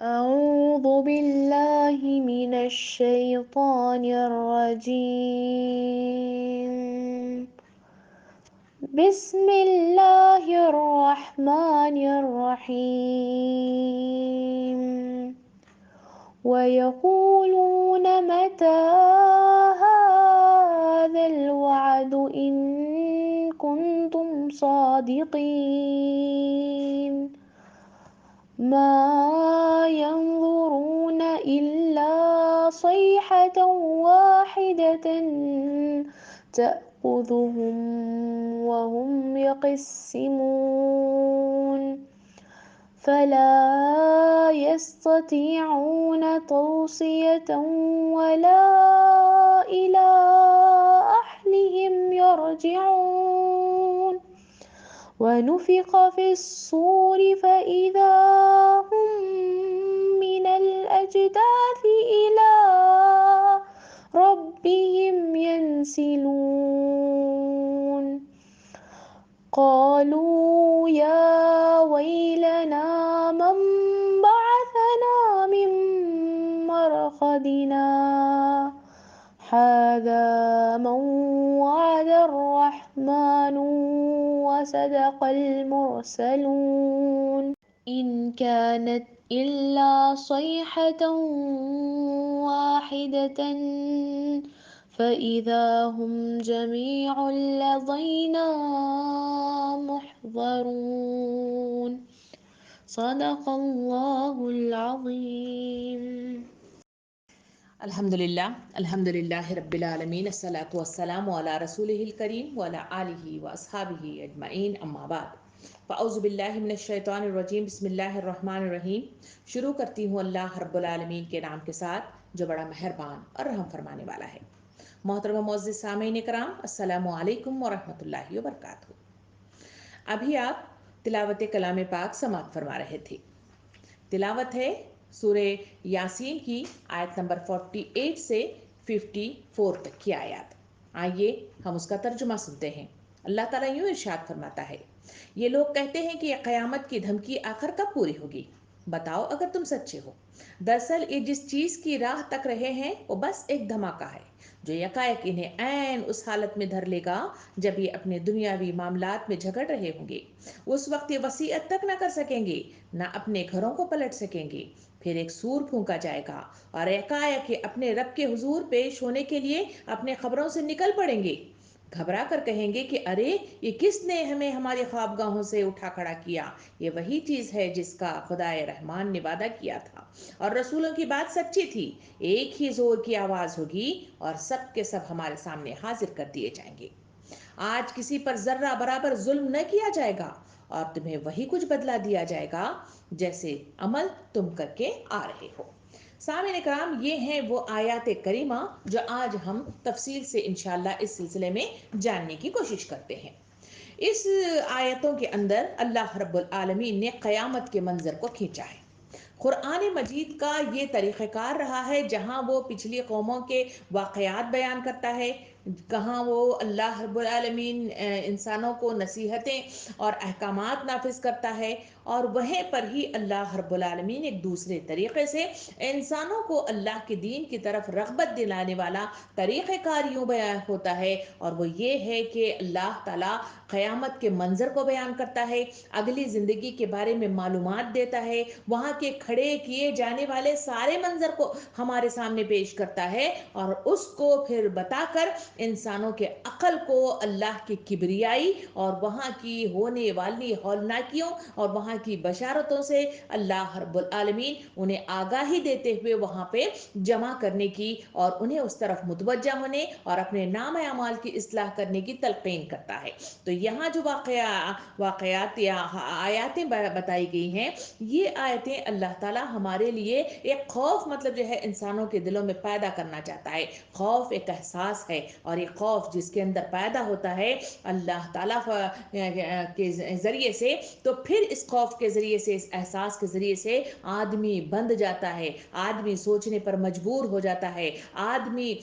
أعوذ بالله من الشيطان الرجيم. بسم الله الرحمن الرحيم. ويقولون متى هذا الوعد إن كنتم صادقين. ما ينظرون إلا صيحة واحدة تأخذهم وهم يقسمون فلا يستطيعون توصية ولا إلى أهلهم يرجعون. ونفخ في الصور فإذا هم من الأجداث إلى ربهم ينسلون. قالوا يا ويلنا من بعثنا من مرقدنا هذا من وعد الرحمن وصدق المرسلون. إن كانت إلا صيحة واحدة فإذا هم جميع لدينا محضرون. صدق الله العظيم. الحمد للہ رب العالمین، الصلاۃ والسلام علی رسولہ الکریم وعلی آلہ واصحابہ اجمعین، اما بعد فاعوذ باللہ من الشیطان الرجیم، بسم اللہ الرحمن الرحیم۔ شروع کرتی ہوں اللہ رب العالمین کے نام کے ساتھ جو بڑا مہربان اور رحم فرمانے والا ہے۔ محترم معزز سامعین کرام، السلام علیکم ورحمۃ اللہ وبرکاتہ۔ ابھی آپ تلاوت کلام پاک سماعت فرما رہے تھے۔ تلاوت ہے سورہ یاسین کی آیت نمبر 48 سے 54 تک کی آیات۔ آئیے ہم اس کا ترجمہ سنتے ہیں۔ اللہ تعالیٰ یوں ارشاد فرماتا ہے، یہ لوگ کہتے ہیں کہ یہ قیامت کی دھمکی آخر کب پوری ہوگی؟ بتاؤ اگر تم سچے ہو۔ دراصل یہ جس چیز کی راہ تک رہے ہیں وہ بس ایک دھماکہ ہے جو یکایک انہیں عین اس حالت میں دھر لے گا جب یہ اپنے دنیاوی معاملات میں جھگڑ رہے ہوں گے۔ اس وقت یہ وصیت تک نہ کر سکیں گے، نہ اپنے گھروں کو پلٹ سکیں گے۔ پھر ایک سور پھونکا جائے گا اور یکایک اپنے رب کے حضور پیش ہونے کے لیے اپنے قبروں سے نکل پڑیں گے۔ گھبرا کر کہیں گے کہ ارے یہ کس نے ہمیں ہماری خوابگاہوں سے اٹھا کھڑا کیا؟ یہ وہی چیز ہے جس کا خدائے رحمان نے وعدہ کیا تھا اور رسولوں کی بات سچی تھی۔ ایک ہی زور کی آواز ہوگی اور سب کے سب ہمارے سامنے حاضر کر دیے جائیں گے۔ آج کسی پر ذرہ برابر ظلم نہ کیا جائے گا اور تمہیں وہی کچھ بدلہ دیا جائے گا جیسے عمل تم کر کے آ رہے ہو۔ سامعین کرام، یہ ہیں وہ آیات کریمہ جو آج ہم تفصیل سے انشاءاللہ اس سلسلے میں جاننے کی کوشش کرتے ہیں۔ اس آیتوں کے اندر اللہ رب العالمین نے قیامت کے منظر کو کھینچا ہے۔ قرآن مجید کا یہ طریقہ کار رہا ہے جہاں وہ پچھلی قوموں کے واقعات بیان کرتا ہے، کہاں وہ اللہ رب العالمین انسانوں کو نصیحتیں اور احکامات نافذ کرتا ہے، اور وہیں پر ہی اللہ رب العالمین ایک دوسرے طریقے سے انسانوں کو اللہ کے دین کی طرف رغبت دلانے والا طریقہ کار یوں بیان ہوتا ہے، اور وہ یہ ہے کہ اللہ تعالیٰ قیامت کے منظر کو بیان کرتا ہے، اگلی زندگی کے بارے میں معلومات دیتا ہے، وہاں کے کھڑے کیے جانے والے سارے منظر کو ہمارے سامنے پیش کرتا ہے، اور اس کو پھر بتا کر انسانوں کے عقل کو اللہ کی کبریائی اور وہاں کی ہونے والی ہولناکیوں اور وہاں کی بشارتوں سے اللہ رب العالمین انہیں آگاہی دیتے ہوئے وہاں پہ جمع کرنے کی اور انہیں اس طرف متوجہ ہونے اور اپنے نام اعمال کی اصلاح کرنے کی تلقین کرتا ہے۔ تو یہاں جو واقعات یا آیاتیں بتائی گئی ہیں، یہ آیتیں اللہ تعالیٰ ہمارے لیے ایک خوف مطلب جو ہے انسانوں کے دلوں میں پیدا کرنا چاہتا ہے۔ خوف ایک احساس ہے، اور یہ خوف جس کے اندر پیدا ہوتا ہے اللہ تعالیٰ کے ذریعے سے، تو پھر اس خوف کے ذریعے سے، اس احساس کے ذریعے سے آدمی بندھ جاتا ہے، آدمی سوچنے پر مجبور ہو جاتا ہے، آدمی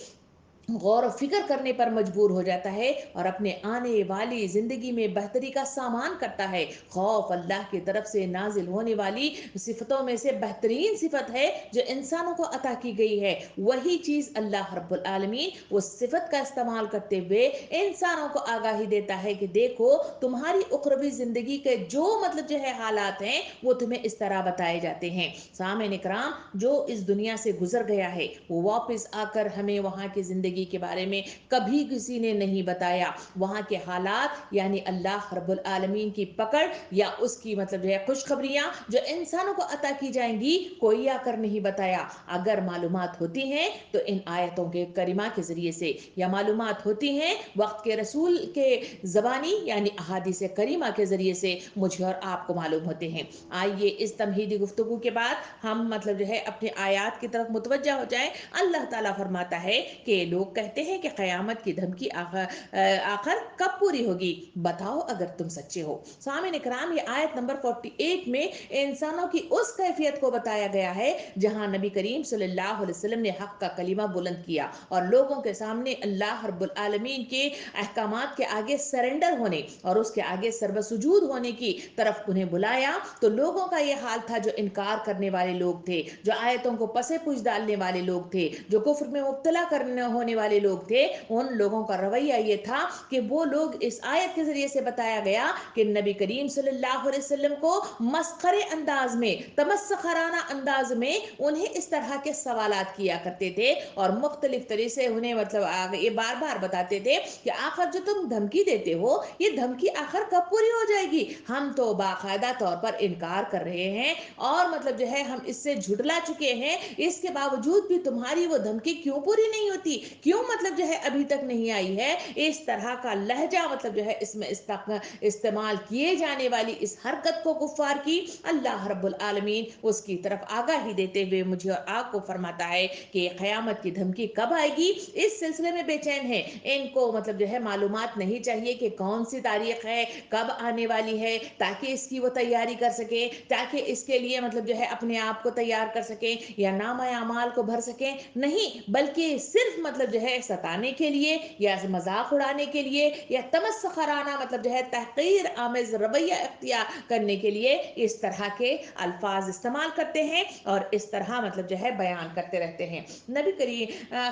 गौर व फिक्र करने पर मजबूर हो जाता है और अपने आने वाली जिंदगी में बेहतरी का सामान करता है। खौफ अल्लाह की तरफ से नाजिल होने वाली सिफतों में से बेहतरीन सिफत है जो इंसानों को अता की गई है। वही चीज अल्लाह रब्बुल आलमीन उस सिफत का इस्तेमाल करते हुए इंसानों को आगाही देता है कि देखो तुम्हारी उखरवी जिंदगी के जो मतलब जो है हालात हैं वो तुम्हें इस तरह बताए जाते हैं। सामईन इकराम, जो इस दुनिया से गुजर गया है वो वापस आकर हमें वहां की जिंदगी के बारे में कभी किसी ने नहीं बताया। वहां के हालात यानी अल्लाह रब्बुल आलमीन की पकड़ या उसकी मतलब जो है खुशखबरियां जो इंसानों को अता की जाएंगी कोई आकर नहीं बताया। अगर मालूमात होती हैं तो इन आयतों के करीमा के जरिए से, या मालूमात होती हैं वक्त के रसूल के जबानी यानी अहादीस करीमा के जरिए से मुझे और आपको मालूम होते हैं। आइए इस तमहीदी गुफ्तगू के बाद हम मतलब जो है अपने आयात की तरफ मुतवज्जा हो जाए। अल्लाह ताला फरमाता है कि लोग कहते हैं कि क़यामत की धमकी आखिर कब पूरी होगी, बताओ अगर तुम सच्चे हो। सामईन इकराम, ये आयत नंबर 48 में इंसानों की उस कैफियत को बताया गया है जहां नबी करीम सल्लल्लाहु अलैहि वसल्लम ने हक का कलीमा बुलंद किया और लोगों के सामने अल्लाह रब्बुल आलमीन के अहकामात के आगे सरेंडर होने और उसके आगे सर्वसुजूद होने की तरफ उन्हें बुलाया। तो लोगों का ये हाल था जो इनकार करने वाले लोग थे, जो आयतों को पसे पूछ डालने वाले लोग थे, जो कुफ्र में मुब्तला करने होने वाले लोग थे। उन लोगों का रवैया ये था कि वो लोग, इस आयत के जरिए से बताया गया कि नबी करीम सल्लल्लाहु अलैहि वसल्लम को मस्खरे अंदाज में, तमस्खराना अंदाज में उन्हें इस तरह के सवालात किया करते थे और मुख्तलिफ तरीके से उन्हें मतलब ये बार बार बताते थे कि आखिर जो तुम धमकी देते हो ये धमकी आखिर कब पूरी हो जाएगी। हम तो बाकायदा तौर पर इनकार कर रहे हैं और मतलब जो है हम इससे झुटला चुके हैं, इसके बावजूद भी तुम्हारी वो धमकी क्यों पूरी नहीं होती, क्यों मतलब जो है अभी तक नहीं आई है। इस तरह का लहजा मतलब जो है इसमें इस्तेमाल किए जाने वाली इस हरकत को कुफार की अल्लाह रब्बुल आलमीन उसकी तरफ आगाही देते हुए मुझे और आपको फरमाता है कि क़यामत की धमकी कब आएगी। इस सिलसिले में बेचैन है, इनको मतलब जो है मालूमात नहीं चाहिए कि कौन सी तारीख है, कब आने वाली है, ताकि इसकी वो तैयारी कर सके, ताकि इसके लिए मतलब जो है अपने आप को तैयार कर सके या नामा अमाल को भर सके। नहीं, बल्कि सिर्फ मतलब जो है सताने के लिए या मजाक उड़ाने के लिए या तमस्खराना मतलब जो है तहकीर आमेज रवैया इख्तियार करने के लिए इस तरह के अल्फाज इस्तेमाल करते हैं और इस तरह मतलब जो है बयान करते रहते हैं। नबी करीम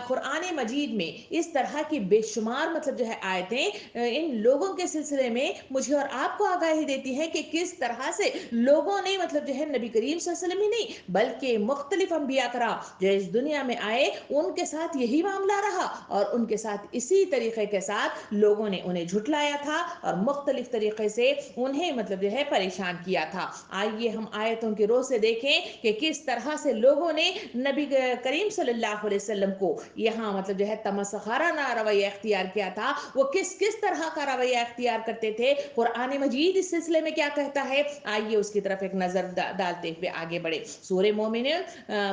कुरान मजीद में इस तरह की बेशुमार मतलब जो है आयतें इन लोगों के सिलसिले में मुझे और आपको आगाही देती है कि किस तरह से लोगों ने मतलब जो है नबी करीम सल्लल्लाहु अलैहि वसल्लम ही नहीं बल्कि मुख्तलिफ अंबिया कराम जो इस दुनिया में आए उनके साथ यही मामला रहा और उनके साथ इसी तरीके के साथ लोगों ने उन्हें झुटलाया था और मुख्तलिफ तरीके से उन्हें मतलब जो है परेशान किया था। आइए हम आयतों की रो से देखें कि किस तरह से लोगों ने नबी करीम सल्लल्लाहु अलैहि वसल्लम को यहाँ मतलब जो है तमस्खराना रवैया इख्तियार किया था। वो किस किस तरह का रवैया इख्तियार करते थे, कुरान मजीद इस सिलसिले में क्या कहता है, आइए उसकी तरफ एक नजर डालते हुए आगे बढ़े। सूरह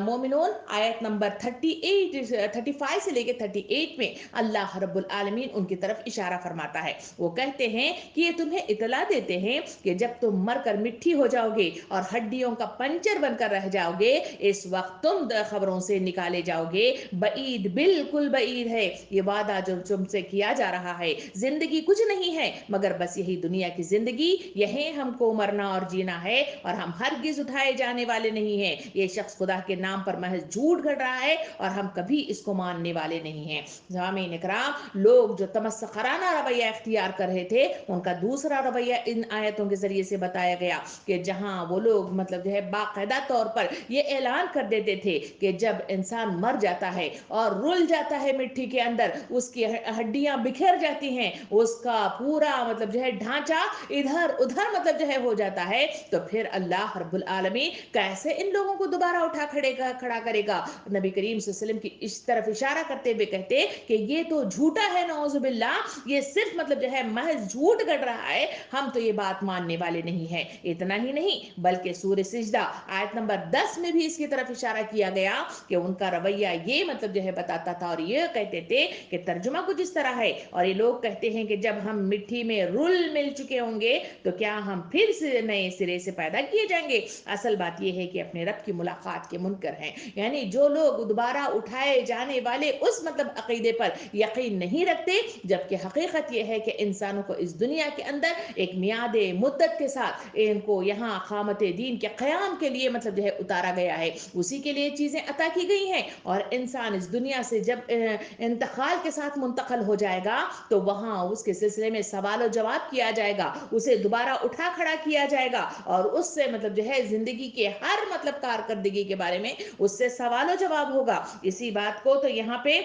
मोमिनून आयत नंबर 35 से लेकर 38 में अल्लाह रब्बुल आलमीन उनकी तरफ इशारा फरमाता है। वो कहते हैं कि ये तुम्हें इतला देते हैं कि जब तुम मरकर मिट्टी हो जाओगे और हड्डियों का पंचर बनकर रह जाओगे, इस वक्त तुम खबरों से निकाले जाओगे। बईद, बिल्कुल बईद है ये वादा जो तुमसे किया जा रहा है। जिंदगी कुछ नहीं है मगर बस यही दुनिया की जिंदगी, यही हमको मरना और जीना है और हम हरगिज उठाए जाने वाले नहीं हैं। ये शख्स खुदा के नाम पर महज झूठ गढ़ रहा है और हम कभी इसको मानने वाले नहीं हैं। सामीन इकराम, लोग जो तमस्खराना रवैया इख्तियार कर रहे थे उनका दूसरा रवैया इन आयतों के जरिए से बताया गया कि जहां वो लोग मतलब जो है बाकायदा तौर पर ये ऐलान कर देते थे कि जब इंसान मर जाता है और रुल जाता है मिट्टी के अंदर, उसकी हड्डियां बिखर जाती हैं, उसका पूरा मतलब जो है ढांचा इधर उधर मतलब जो है हो जाता है, तो फिर अल्लाह रब्बुल आलमीन कैसे इन लोगों को दोबारा खड़ा करेगा। नबी करीम सल्लल्लाहु अलैहि वसल्लम की इस तरफ इशारा करते हुए कहते कि ये तो झूठा है, नौजुबिल्ला, ये सिर्फ मतलब जो है महज झूठ गढ़ रहा है, हम तो ये बात मानने वाले नहीं है। इतना ही नहीं बल्कि सूरह सिजदा आयत नंबर 10 में भी इसकी तरफ इशारा किया गया कि उनका रवैया ये मतलब जो है बताता था और ये कहते थे कि तर्जुमा कुछ इस तरह है, और ये लोग कहते हैं कि जब हम मिट्टी में रुल मिल चुके होंगे तो क्या हम फिर से नए सिरे से पैदा किए जाएंगे। असल बात यह है कि अपने रब की मुलाकात के मुनकर हैं, यानी जो लोग दोबारा उठाए जाने वाले उस مطلب عقیدے پر یقین نہیں رکھتے، جبکہ حقیقت یہ ہے کہ انسانوں کو اس دنیا کے اندر ایک میعاد مدت کے ساتھ ان کو یہاں اقامت دین کے قیام کے لیے مطلب جو ہے اتارا گیا ہے، اسی کے لیے چیزیں عطا کی گئی ہیں، اور انسان اس دنیا سے جب انتقال کے ساتھ منتقل ہو جائے گا تو وہاں اس کے سلسلے میں سوال و جواب کیا جائے گا، اسے دوبارہ اٹھا کھڑا کیا جائے گا، اور اس سے مطلب جو ہے زندگی کے ہر مطلب کارکردگی کے بارے میں اس سے سوال و جواب ہوگا۔ اسی بات کو تو یہاں پہ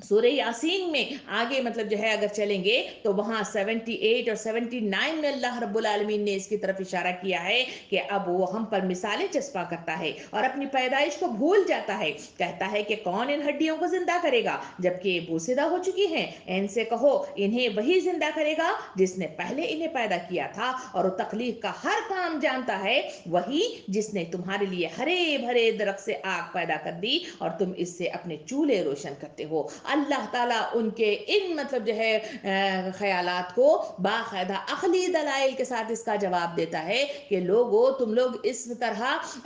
سورہ یاسین میں آگے مطلب جو ہے اگر چلیں گے تو وہاں 78 اور 79 میں اللہ رب العالمین نے اس کی طرف اشارہ کیا ہے کہ اب وہ ہم پر مثالیں چسپاں کرتا ہے اور اپنی پیدائش کو بھول جاتا ہے، کہتا ہے کہ کون ان ہڈیوں کو زندہ کرے گا جبکہ یہ بوسیدہ ہو چکی ہیں، ان سے کہو انہیں وہی زندہ کرے گا جس نے پہلے انہیں پیدا کیا تھا، اور وہ تخلیق کا ہر کام جانتا ہے، وہی جس نے تمہارے لیے ہرے بھرے درخت سے آگ پیدا کر دی اور تم اس سے اپنے چولہے روشن کرتے ہو۔ اللہ تعالیٰ ان کے ان مطلب جو ہے خیالات کو باقاعدہ عقلی دلائل کے ساتھ اس کا جواب دیتا ہے کہ لوگو تم لوگ اس طرح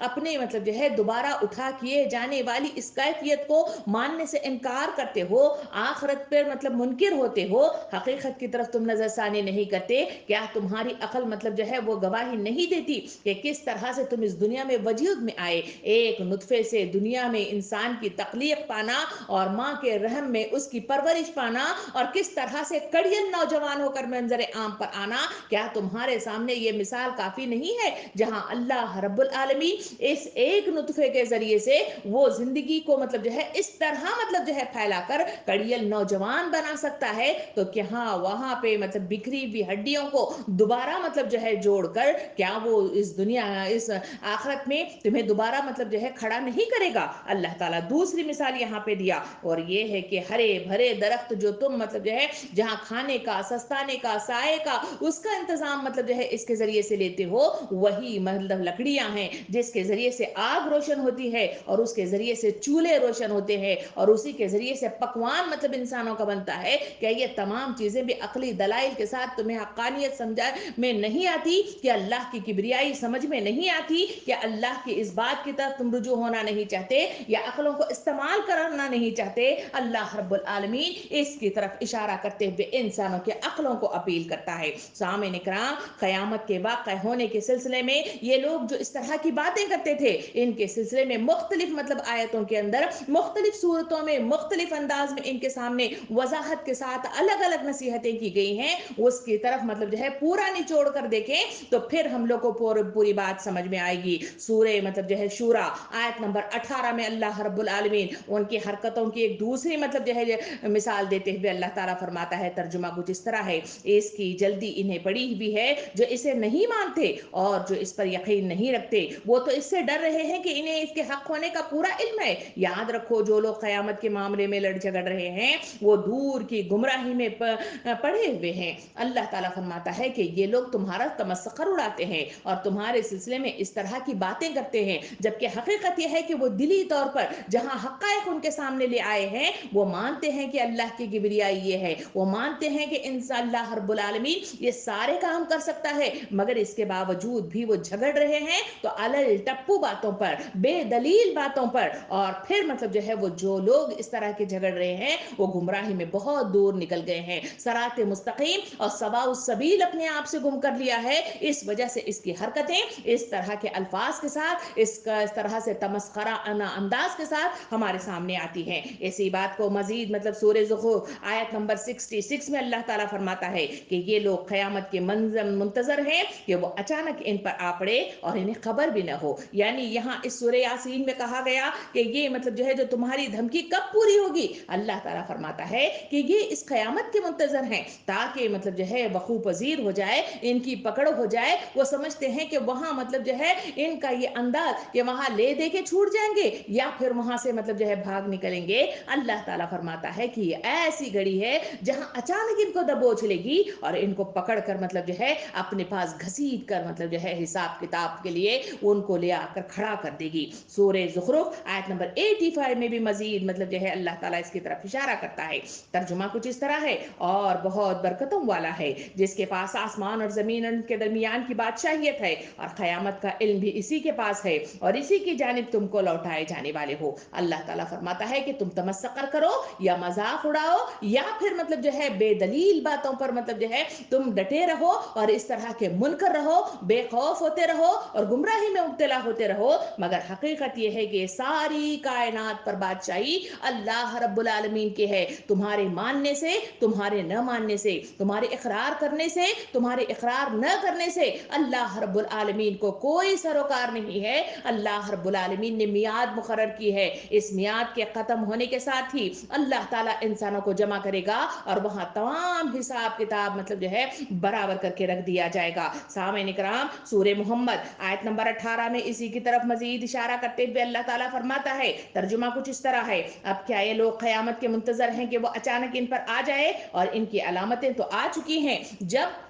اپنے مطلب جو ہے دوبارہ اٹھا کیے جانے والی اس کیفیت کو ماننے سے انکار کرتے ہو، آخرت پر مطلب منکر ہوتے ہو، حقیقت کی طرف تم نظر ثانی نہیں کرتے، کیا تمہاری عقل مطلب جو ہے وہ گواہی نہیں دیتی کہ کس طرح سے تم اس دنیا میں وجود میں آئے، ایک نطفے سے دنیا میں انسان کی تخلیق پانا اور ماں کے رحم میں اس کی پرورش پانا اور کس طرح سے کڑیل نوجوان ہو کر منظر عام پر آنا، کیا تمہارے سامنے یہ مثال کافی نہیں ہے جہاں اللہ رب العالمین اس ایک نطفے کے ذریعے سے وہ زندگی کو مطلب جو ہے اس طرح مطلب جو ہے پھیلا کر کڑیل نوجوان بنا سکتا ہے، تو کیا وہاں پہ مطلب بکھری ہوئی ہڈیوں کو دوبارہ مطلب جو ہے جوڑ کر کیا وہ اس دنیا اس آخرت میں تمہیں دوبارہ مطلب جو ہے کھڑا نہیں کرے گا؟ اللہ تعالیٰ دوسری مثال یہاں پہ دیا، اور یہ ہے کہ ہرے بھرے درخت جو تم مطلب جو ہے جہاں کھانے کا، سستانے کا، سائے کا، اس کا انتظام مطلب جو ہے اس کے ذریعے سے لیتے ہو، وہی مطلب لکڑیاں ہیں جس کے ذریعے سے آگ روشن ہوتی ہے اور اس کے ذریعے سے چولہے روشن ہوتے ہیں اور اسی کے ذریعے سے پکوان مطلب انسانوں کا بنتا ہے۔ کہ یہ تمام چیزیں بھی عقلی دلائل کے ساتھ تمہیں حقانیت سمجھا میں نہیں آتی، کہ اللہ کی کبریائی سمجھ میں نہیں آتی، کہ اللہ کی اس بات کی طرف تم رجوع ہونا نہیں چاہتے یا عقلوں کو استعمال کرنا نہیں چاہتے؟ اللہ رب العالمین اس کی طرف اشارہ کرتے ہوئے انسانوں کے عقلوں کو اپیل کرتا ہے۔ سامعین اکرام، قیامت کے واقع ہونے کے سلسلے میں یہ لوگ جو اس طرح کی باتیں کرتے تھے، ان کے سلسلے میں مختلف مطلب آیتوں کے اندر مختلف صورتوں میں مختلف انداز میں ان کے سامنے وضاحت کے ساتھ الگ الگ نصیحتیں کی گئی ہیں، اس کی طرف مطلب جو ہے پورا نچوڑ کر دیکھیں تو پھر ہم لوگ کو پوری بات سمجھ میں آئے گی۔ سورہ مطلب جو ہے شورا آیت نمبر 18 میں اللہ رب العالمین ان کی حرکتوں کی ایک دوسری مطلب جو ہے مثال دیتے ہوئے اللہ تعالیٰ فرماتا ہے، ترجمہ کچھ اس طرح ہے، اس کی جلدی انہیں پڑی ہوئی ہے جو اسے نہیں مانتے اور جو اس پر یقین نہیں رکھتے، وہ تو اس سے ڈر رہے ہیں کہ انہیں اس کے حق ہونے کا پورا علم ہے۔ یاد رکھو جو لوگ قیامت کے معاملے میں لڑ جھگڑ رہے ہیں وہ دور کی گمراہی میں پڑے ہوئے ہیں۔ اللہ تعالیٰ فرماتا ہے کہ یہ لوگ تمہارا تمسخر اڑاتے ہیں اور تمہارے سلسلے میں اس طرح کی باتیں کرتے ہیں، جبکہ حقیقت یہ ہے کہ وہ دلی طور پر جہاں حقائق ان کے سامنے لے آئے ہیں وہ مانتے ہیں کہ اللہ کی کبریائی یہ ہے، وہ مانتے ہیں کہ انسان اللہ رب العالمین یہ سارے کام کر سکتا ہے، مگر اس کے باوجود بھی وہ جھگڑ رہے ہیں تو الل ٹپو باتوں پر، بے دلیل باتوں پر، اور پھر مطلب جو ہے وہ جو لوگ اس طرح کے جھگڑ رہے ہیں وہ گمراہی میں بہت دور نکل گئے ہیں، صراط مستقیم اور سواء السبیل اپنے آپ سے گم کر لیا ہے۔ اس وجہ سے اس کی حرکتیں اس طرح کے الفاظ کے ساتھ اس طرح سے تمسخرہ انداز کے ساتھ ہمارے سامنے آتی ہیں۔ اسی بات کو مزید مطلب سورہ زخرف آیت نمبر 66 میں اللہ تعالیٰ فرماتا ہے کہ یہ لوگ قیامت کے منتظر ہیں کہ وہ اچانک ان پر آ پڑے اور انہیں خبر بھی نہ ہو، یعنی یہاں اس سورہ یاسین میں کہا گیا کہ یہ مطلب جو ہے جو تمہاری دھمکی کب پوری ہوگی، اللہ تعالیٰ فرماتا ہے کہ یہ اس قیامت کے منتظر ہیں تاکہ مطلب جو ہے وقوع پذیر ہو جائے، ان کی پکڑ ہو جائے۔ وہ سمجھتے ہیں کہ وہاں مطلب جو ہے ان کا یہ انداز کہ وہاں لے دے کے چھوٹ جائیں گے یا پھر وہاں سے مطلب جو ہے بھاگ نکلیں گے۔ اللہ تعالیٰ فرماتا ہے کہ یہ ایسی گھڑی ہے جہاں اچانک ان کو دبوچ لے گی اور ان کو پکڑ کر مطلب جو ہے اپنے پاس گھسیٹ کر مطلب جو ہے حساب کتاب کے لیے ان کو لے آ کر کھڑا کر دے گی۔ سورہ زخرف آیت نمبر 85 میں بھی مزید مطلب جو ہے اللہ تعالیٰ اس کی طرف اشارہ کرتا ہے، ترجمہ کچھ اس طرح ہے، اور بہت برکتوں والا ہے جس کے پاس آسمان اور زمین ان کے درمیان کی بادشاہیت ہے اور قیامت کا علم بھی اسی کے پاس ہے اور اسی کی جانب تم کو لوٹائے جانے والے ہو۔ اللہ تعالیٰ فرماتا ہے کہ تم تمسخر کرو या मजाक उड़ाओ या फिर मतलब जो है बेदलील बातों पर मतलब जो है तुम डटे रहो और इस तरह के मुनकर रहो, बेखौफ होते रहो और गुमराही में मुब्तला होते रहो, मगर हकीकत यह है कि सारी कायनात पर बादशाही अल्लाह रब्बुल आलमीन की है। तुम्हारे मानने से, तुम्हारे न मानने से, तुम्हारे इकरार करने से, तुम्हारे इकरार न करने से अल्लाह रब्बुल आलमीन को कोई सरोकार नहीं है। अल्लाह रब्बुल आलमीन ने मियाद मुकर्रर की है। इस मियाद के खत्म होने के साथ ही अल्लाह ताला इंसानों को जमा करेगा और वहां तमाम हिसाब किताब मतलब जो है बराबर करके रख दिया जाएगा। सामईन इकराम, सूरे मोहम्मद आयत नंबर 18 में इसी की तरफ मजीद इशारा करते हुए अल्लाह ताला फरमाता है, तर्जुमा कुछ इस तरह है, अब क्या ये लोग क़यामत के मुंतजर हैं कि वो अचानक इन पर आ जाए, और इनकी अलामतें तो आ चुकी हैं, जब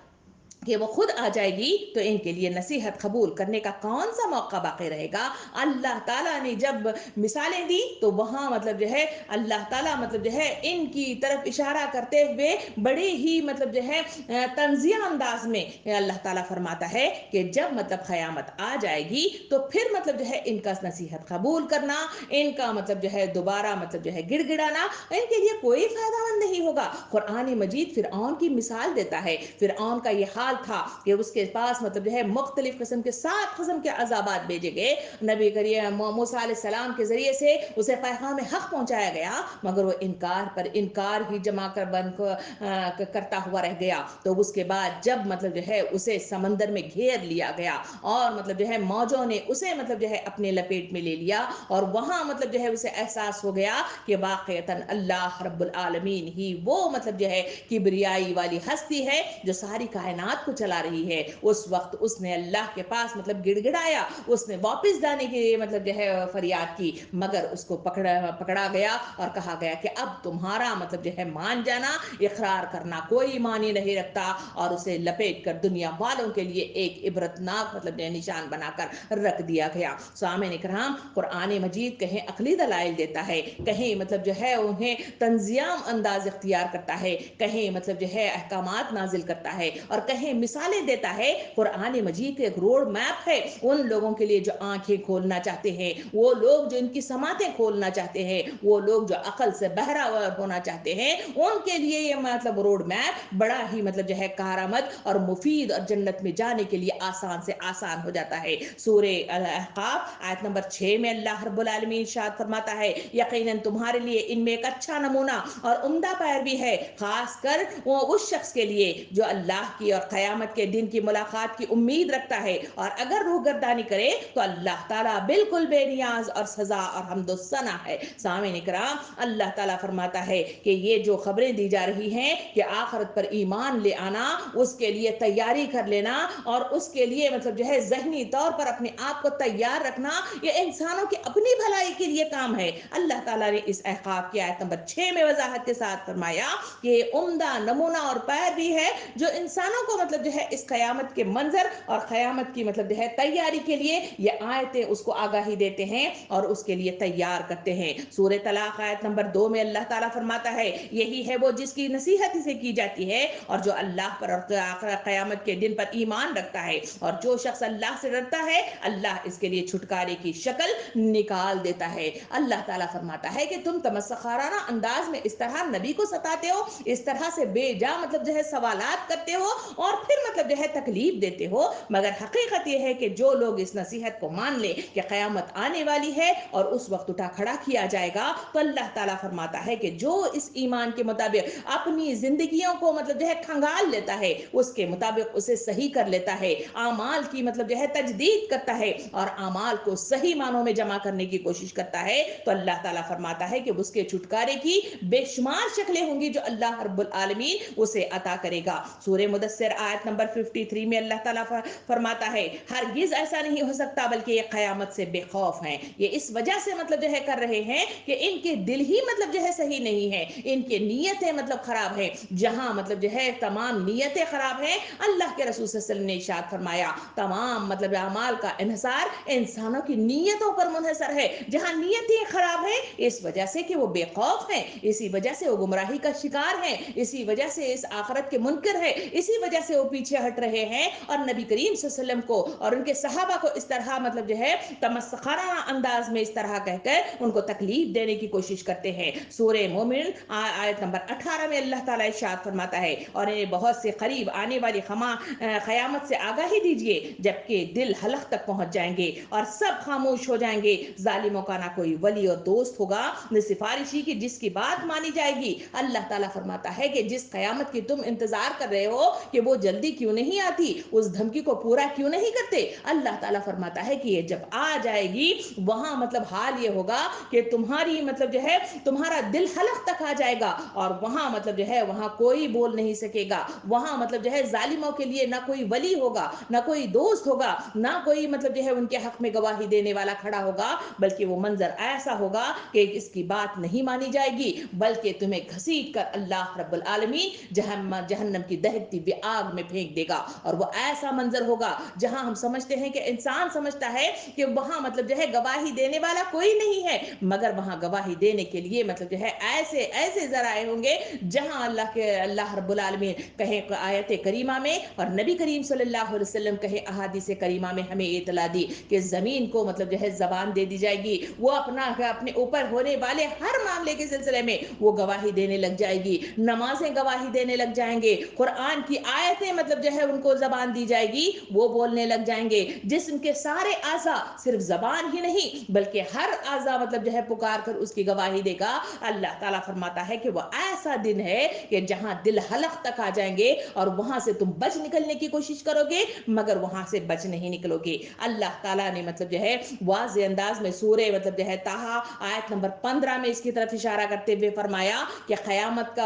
कि वो खुद आ जाएगी तो इनके लिए नसीहत कबूल करने का कौन सा मौका बाकी रहेगा। अल्लाह ताला ने जब मिसालें दी तो वहां मतलब जो है अल्लाह ताला मतलब जो है इनकी तरफ इशारा करते हुए बड़े ही मतलब जो है तंजिया अंदाज में अल्लाह ताला फरमाता है कि जब मतलब क़यामत आ जाएगी तो फिर मतलब जो है इनका नसीहत कबूल करना, इनका मतलब जो है दोबारा मतलब जो है गिड़गिड़ाना इनके लिए कोई फायदामंद नहीं होगा। कुरान मजीद फिरऔन की मिसाल देता है। फिरऔन का ये हाल था कि उसके पास मतलब जो है मुख्तलिफ किस्म के 7 किस्म के अजाबात भेजे गए। नबी करीम मूसा अलैहिस्सलाम के जरिए से उसे पैगाम हक पहुंचाया गया, मगर वो इनकार पर इनकार ही जमा कर बंद करता हुआ रह गया। तो उसके बाद जब मतलब जो है उसे समंदर में घेर लिया गया और मतलब जो है मौजों ने उसे मतलब जो है अपने लपेट में ले लिया, और वहां मतलब जो है उसे एहसास हो गया कि वाक़ईतन अल्लाह रब्बुल आलमीन ही वो मतलब जो है किबरियाई वाली हस्ती है जो सारी कायनात को चला रही है। उस वक्त उसने अल्लाह के पास मतलब गिड़गिड़ाया, उसने वापस जाने के लिए मतलब जो है फरियाद की, मगर उसको पकड़ा गया और कहा गया कि अब तुम्हारा मतलब जो है मान जाना, इकरार करना कोई मानी नहीं रखता, और उसे लपेट कर दुनिया वालों के लिए एक इबरतनाक मतलब निशान बनाकर रख दिया गया। सामईन इकराम, कुरान मजीद कहीं अकली दलाइल देता है, कहीं मतलब जो है उन्हें तंजियाम अंदाज इख्तियार करता है, कहीं मतलब जो है अहकामात नाजिल करता है और कहीं मिसालें देता है। कुरान मजीद एक रोड मैप है उन लोगों के लिए जो आंखें खोलना चाहते हैं, वो लोग जो इनकी समातें खोलना चाहते हैं, वो लोग जो अकल से बहरा होना चाहते हैं, उनके लिए ये मतलब रोड मैप बड़ा ही मतलब जो है कारआमद और मुफीद और जन्नत में जाने के लिए आसान से आसान हो जाता है। सूरे अल-अहकाफ आयत नंबर 6 में अल्लाह रब्बुल आलमीन इरशाद फरमाता है, यकीनन तुम्हारे लिए इनमें एक अच्छा नमूना और उम्दा पैरवी है, खासकर वो उस शख्स के लिए जो अल्लाह की और क़यामत के दिन की मुलाकात की उम्मीद रखता है, और अगर रूहगर्दानी करे तो अल्लाह ताला बिल्कुल बेनियाज और सजा और हमदुस्सना है। सामईन इकराम, अल्लाह ताला फरमाता है कि ये जो खबरें दी जा रही हैं कि आखिरत पर ईमान ले आना, उसके लिए तैयारी कर लेना और उसके लिए मतलब जो है ज़हनी तौर पर अपने आप को तैयार रखना, ये इंसानों की अपनी भलाई के लिए काम है। अल्लाह ताला ने इस अहकाफ की आयत नंबर 6 में वजाहत के साथ फरमाया कि ये उम्दा नमूना और पैरवी है जो इंसानों को मतलब जो है इस क़यामत के मंजर और क़यामत की मतलब जो है तैयारी के लिए ये आयतें उसको आगाही देते हैं और उसके लिए तैयार करते हैं। सूरह तलाक आयत नंबर 2 में अल्लाह ताला फरमाता है, यही है वो जिसकी नसीहत इसे की जाती है और जो अल्लाह पर और क़यामत के दिन पर ईमान रखता है, और जो शख्स अल्लाह से डरता है अल्लाह इसके लिए छुटकारे की शक्ल निकाल देता है। अल्लाह ताला फरमाता है कि तुम तमस्सखाराना अंदाज में इस तरह नबी को सताते हो, इस तरह से बेजा मतलब जो है सवालात करते हो और फिर मतलब जो है तकलीफ देते हो, मगर हकीकत यह है कि जो लोग इस नसीहत को मान ले कि क़यामत आने वाली है और उस वक्त उठा खड़ा किया जाएगा, तो अल्लाह ताला फरमाता है कि जो इस ईमान के मुताबिक अपनी जिंदगियों को मतलब जो है खंगाल लेता है, उसके मुताबिक उसे सही कर लेता है, आमाल की मतलब जो है तजदीद करता है और आमाल को सही मानों में जमा करने की कोशिश करता है, तो अल्लाह ताला फरमाता है कि उसके छुटकारे की बेशुमार शक्लें होंगी जो अल्लाह रब्बुल आलमीन उसे अता करेगा। सूरह मुदस्सिर आयत नंबर 53 में अल्लाह ताला फरमाता है, हरगिज ऐसा नहीं हो सकता बल्कि ये क़यामत से बेखौफ हैं। ये इस वजह से मतलब जो है कर रहे हैं कि इनके दिल ही मतलब जो है सही नहीं है, इनके नीयतें मतलब खराब है। जहां मतलब जो है तमाम नीयतें खराब हैं, अल्लाह के रसूल सल्लल्लाहु अलैहि वसल्लम ने इरशाद फरमाया तमाम मतलब अमाल का इन्हिसार इंसानों की नीयतों पर मुनहसर है। जहां نیتیں خراب ہیں اس وجہ سے کہ وہ بے خوف ہیں, اسی وجہ سے وہ گمراہی کا شکار ہیں, اسی وجہ سے اس آخرت کے منکر ہیں, اسی وجہ سے وہ پیچھے ہٹ رہے ہیں اور نبی کریم صلی اللہ علیہ وسلم کو اور ان کے صحابہ کو اس طرح مطلب جو ہے تمسخرانہ انداز میں اس طرح کہہ کر ان کو تکلیف دینے کی کوشش کرتے ہیں. سورہ مومن آیت نمبر 18 میں اللہ تعالیٰ ارشاد فرماتا ہے, اور انہیں بہت سے قریب آنے والی قیامت سے آگاہی دیجیے جبکہ دل حلق تک پہنچ جائیں گے اور سب خاموش ہو جائیں گے. ظالموں کا نہ کوئی ولی اور دوست ہوگا نہ سفارشی کی جس کی بات مانی جائے گی. اللہ تعالیٰ فرماتا ہے کہ جس قیامت کی تم انتظار کر رہے ہو کہ وہ جلدی کیوں نہیں آتی, اس دھمکی کو پورا کیوں نہیں کرتے, اللہ تعالیٰ فرماتا ہے کہ یہ جب آ جائے گی وہاں مطلب حال یہ ہوگا کہ تمہاری مطلب جو ہے تمہارا دل حلق تک آ جائے گا اور وہاں مطلب جو ہے وہاں کوئی بول نہیں سکے گا. وہاں مطلب جو ہے ظالموں کے لیے نہ کوئی ولی ہوگا نہ کوئی دوست ہوگا نہ کوئی مطلب جو ہے ان کے حق میں گواہی دینے والا کھڑا ہوگا, بلکہ وہ منظر ایسا ہوگا کہ اس کی بات نہیں مانی جائے گی بلکہ تمہیں گھسیٹ کر اللہ رب العالمین جہنم کی دہتی ہوئی آگ میں پھینک دے گا. اور وہ ایسا منظر ہوگا جہاں ہم سمجھتے ہیں کہ انسان سمجھتا ہے کہ وہاں مطلب جو ہے گواہی دینے والا کوئی نہیں ہے, مگر وہاں گواہی دینے کے لیے مطلب جو ہے ایسے ایسے ذرائع ہوں گے جہاں اللہ رب العالمین کہیں آیت کریمہ میں اور نبی کریم صلی اللہ علیہ وسلم کہیں احادیث کریمہ میں ہمیں اطلاع دی کہ زمین کو مطلب جو ہے زبان دے دی جائے گی, وہ اپنے اوپر ہونے والے ہر معاملے کے سلسلے میں وہ گواہی دینے لگ جائے گی. نمازیں گواہی دینے لگ جائیں گے, قرآن کی آیتیں مطلب جو ہے ان کو زبان دی جائے گی, وہ بولنے لگ جائیں گے. جسم کے سارے اعضاء, صرف زبان ہی نہیں بلکہ ہر اعضاء مطلب جو ہے پکار کر اس کی گواہی دے گا. اللہ تعالیٰ فرماتا ہے کہ وہ ایسا دن ہے کہ جہاں دل حلق تک آ جائیں گے اور وہاں سے تم بچ نکلنے کی کوشش کرو گے مگر وہاں سے بچ نہیں نکلو گے. اللہ تعالیٰ نے مطلب جو ہے واضح انداز میں سورہ مطلب جو ہے طٰہٰ آیت نمبر 15 میں اس کی طرف اشارہ کرتے ہوئے فرمایا کہ قیامت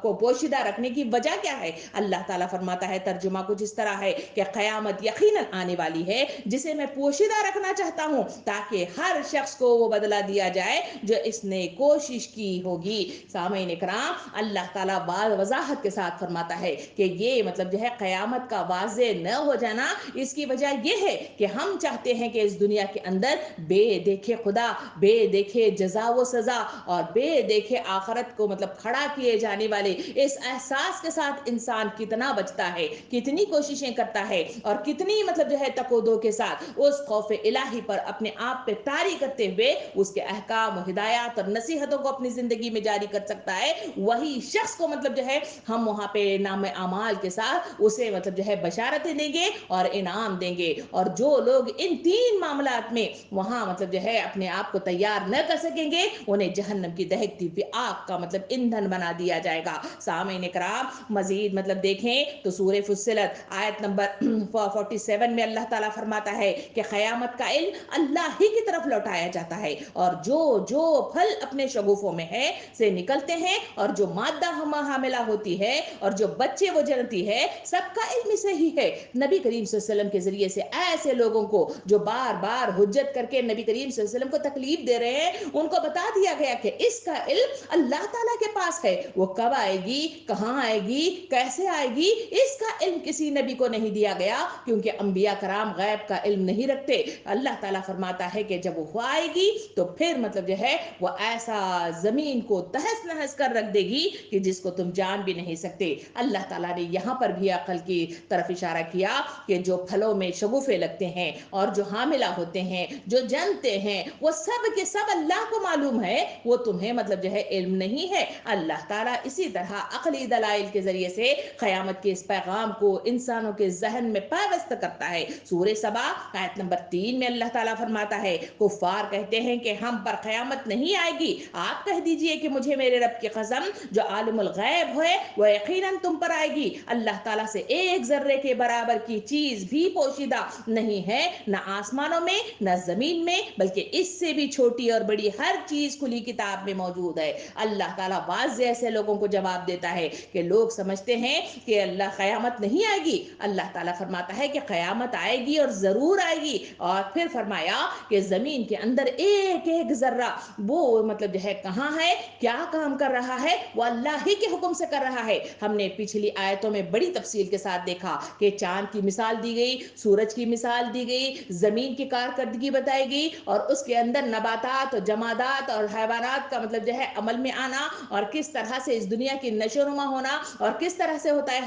کو پوشیدہ رکھنے کی وجہ کیا ہے. اللہ تعالیٰ فرماتا ہے, ترجمہ کچھ اس طرح ہے کہ قیامت یقیناً آنے والی ہے جسے میں پوشیدہ رکھنا چاہتا ہوں تاکہ ہر شخص کو وہ بدلہ دیا جائے جو اس نے کوشش کی ہوگی. سامعین کرام, اللہ تعالیٰ وضاحت کے ساتھ فرماتا ہے کہ یہ مطلب جو ہے قیامت کا واضح نہ ہو جانا اس کی وجہ یہ ہے کہ ہم چاہتے ہیں کہ اس دنیا کے اندر بے دیکھے خدا, بے دیکھے جزا و سزا اور بے دیکھے آخرت کو مطلب کھڑا کیے جانے والے اس احساس کے ساتھ انسان کتنا بچتا ہے, کتنی کوششیں کرتا ہے اور کتنی مطلب جو ہے تقودو کے ساتھ اس خوف الہی پر اپنے آپ پہ طاری کرتے ہوئے اس کے احکام و ہدایات اور نصیحتوں کو اپنی زندگی میں جاری کر سکتا ہے. وہی شخص کو مطلب جو ہے ہم وہاں پہ نام اعمال کے ساتھ اسے مطلب جو ہے بشارتیں دیں گے اور انعام دیں گے. اور جو لوگ ان تین معاملات میں وہاں مطلب جو ہے اپنے آپ کو تیار نہ کر سکیں گے انہیں جہنم کی دہکتی ہوئی آگ کا مطلب ایندھن بنا دیا جائے گا. سامعین کرام, مزید مطلب دیکھیں تو سورہ فصلت آیت نمبر 47 میں اللہ تعالیٰ فرماتا ہے کہ قیامت کا علم اللہ ہی کی طرف لوٹایا جاتا ہے اور جو پھل اپنے شگوفوں میں ہے سے نکلتے ہیں اور جو مادہ حاملہ ہوتی ہے اور جو بچے وہ جنتی ہے سب کا علم سے ہی ہے. نبی کریم صلی اللہ علیہ وسلم کے ذریعے سے ایسے لوگوں کو جو بار بار حجت کر کے نبی کریم صلی اللہ علیہ وسلم کو تکلیف دے رہے ہیں ان کو بتا دیا گیا کہ اس کا علم اللہ تعالیٰ کے پاس ہے, وہ کب آئے گی, کہاں آئے گی, کیسے آئے گی, اس کا علم کسی نبی کو نہیں دیا گیا کیونکہ انبیاء کرام غیب کا علم نہیں رکھتے. اللہ تعالیٰ فرماتا ہے کہ جب وہ آئے گی تو پھر مطلب جو ہے وہ ایسا زمین کو تہس نہس کر رکھ دے گی کہ جس کو تم جان بھی نہیں سکتے. اللہ تعالیٰ نے یہاں پر بھی عقل کی طرف اشارہ کیا کہ جو پھلوں میں شگوفے لگتے ہیں اور جو حاملہ ہوتے ہیں, جو جنتے ہیں, وہ سب کے سب اللہ کو معلوم ہے, وہ تمہیں مطلب جو ہے علم نہیں ہے. اللہ تعالیٰ اسی طرح عقلی دلائل کے ذریعے سے قیامت کے اس پیغام کو انسانوں کے ذہن میں پیوست کرتا ہے. سورہ سبا آیت نمبر 3 میں اللہ تعالیٰ فرماتا ہے, کفار کہتے ہیں کہ ہم پر قیامت نہیں آئے گی, آپ کہہ دیجئے کہ مجھے میرے رب کی قسم جو عالم الغیب ہے وہ یقیناً تم پر آئے گی. اللہ تعالیٰ سے ایک ذرے کے برابر کی چیز بھی پوشیدہ نہیں ہے, نہ آسمانوں میں نہ زمین میں, بلکہ اس سے بھی چھوٹی اور بڑی ہر چیز کھلی کتاب میں موجود ہے. اللہ تعالیٰ واضح ایسے لوگوں کو جواب دیتا ہے کہ لوگ سمجھتے ہیں کہ اللہ قیامت نہیں آئے گی. اللہ تعالیٰ فرماتا ہے کہ قیامت آئے گی اور ضرور آئے گی. اور پھر فرمایا کہ زمین کے اندر ایک ایک ذرہ وہ مطلب جو ہے کہاں ہے, کیا کام کر رہا ہے, وہ اللہ ہی کے حکم سے کر رہا ہے. ہم نے پچھلی آیتوں میں بڑی تفصیل کے ساتھ دیکھا کہ چاند کی مثال دی گئی, سورج کی مثال دی گئی, زمین کی کارکردگی بتائی گئی اور اس उसके अंदर नबातात और जमादात और हैवानात का मतलब जो है अमल में आना, और किस तरह से इस दुनिया की नशोनुमा होना, और किस तरह से होता है,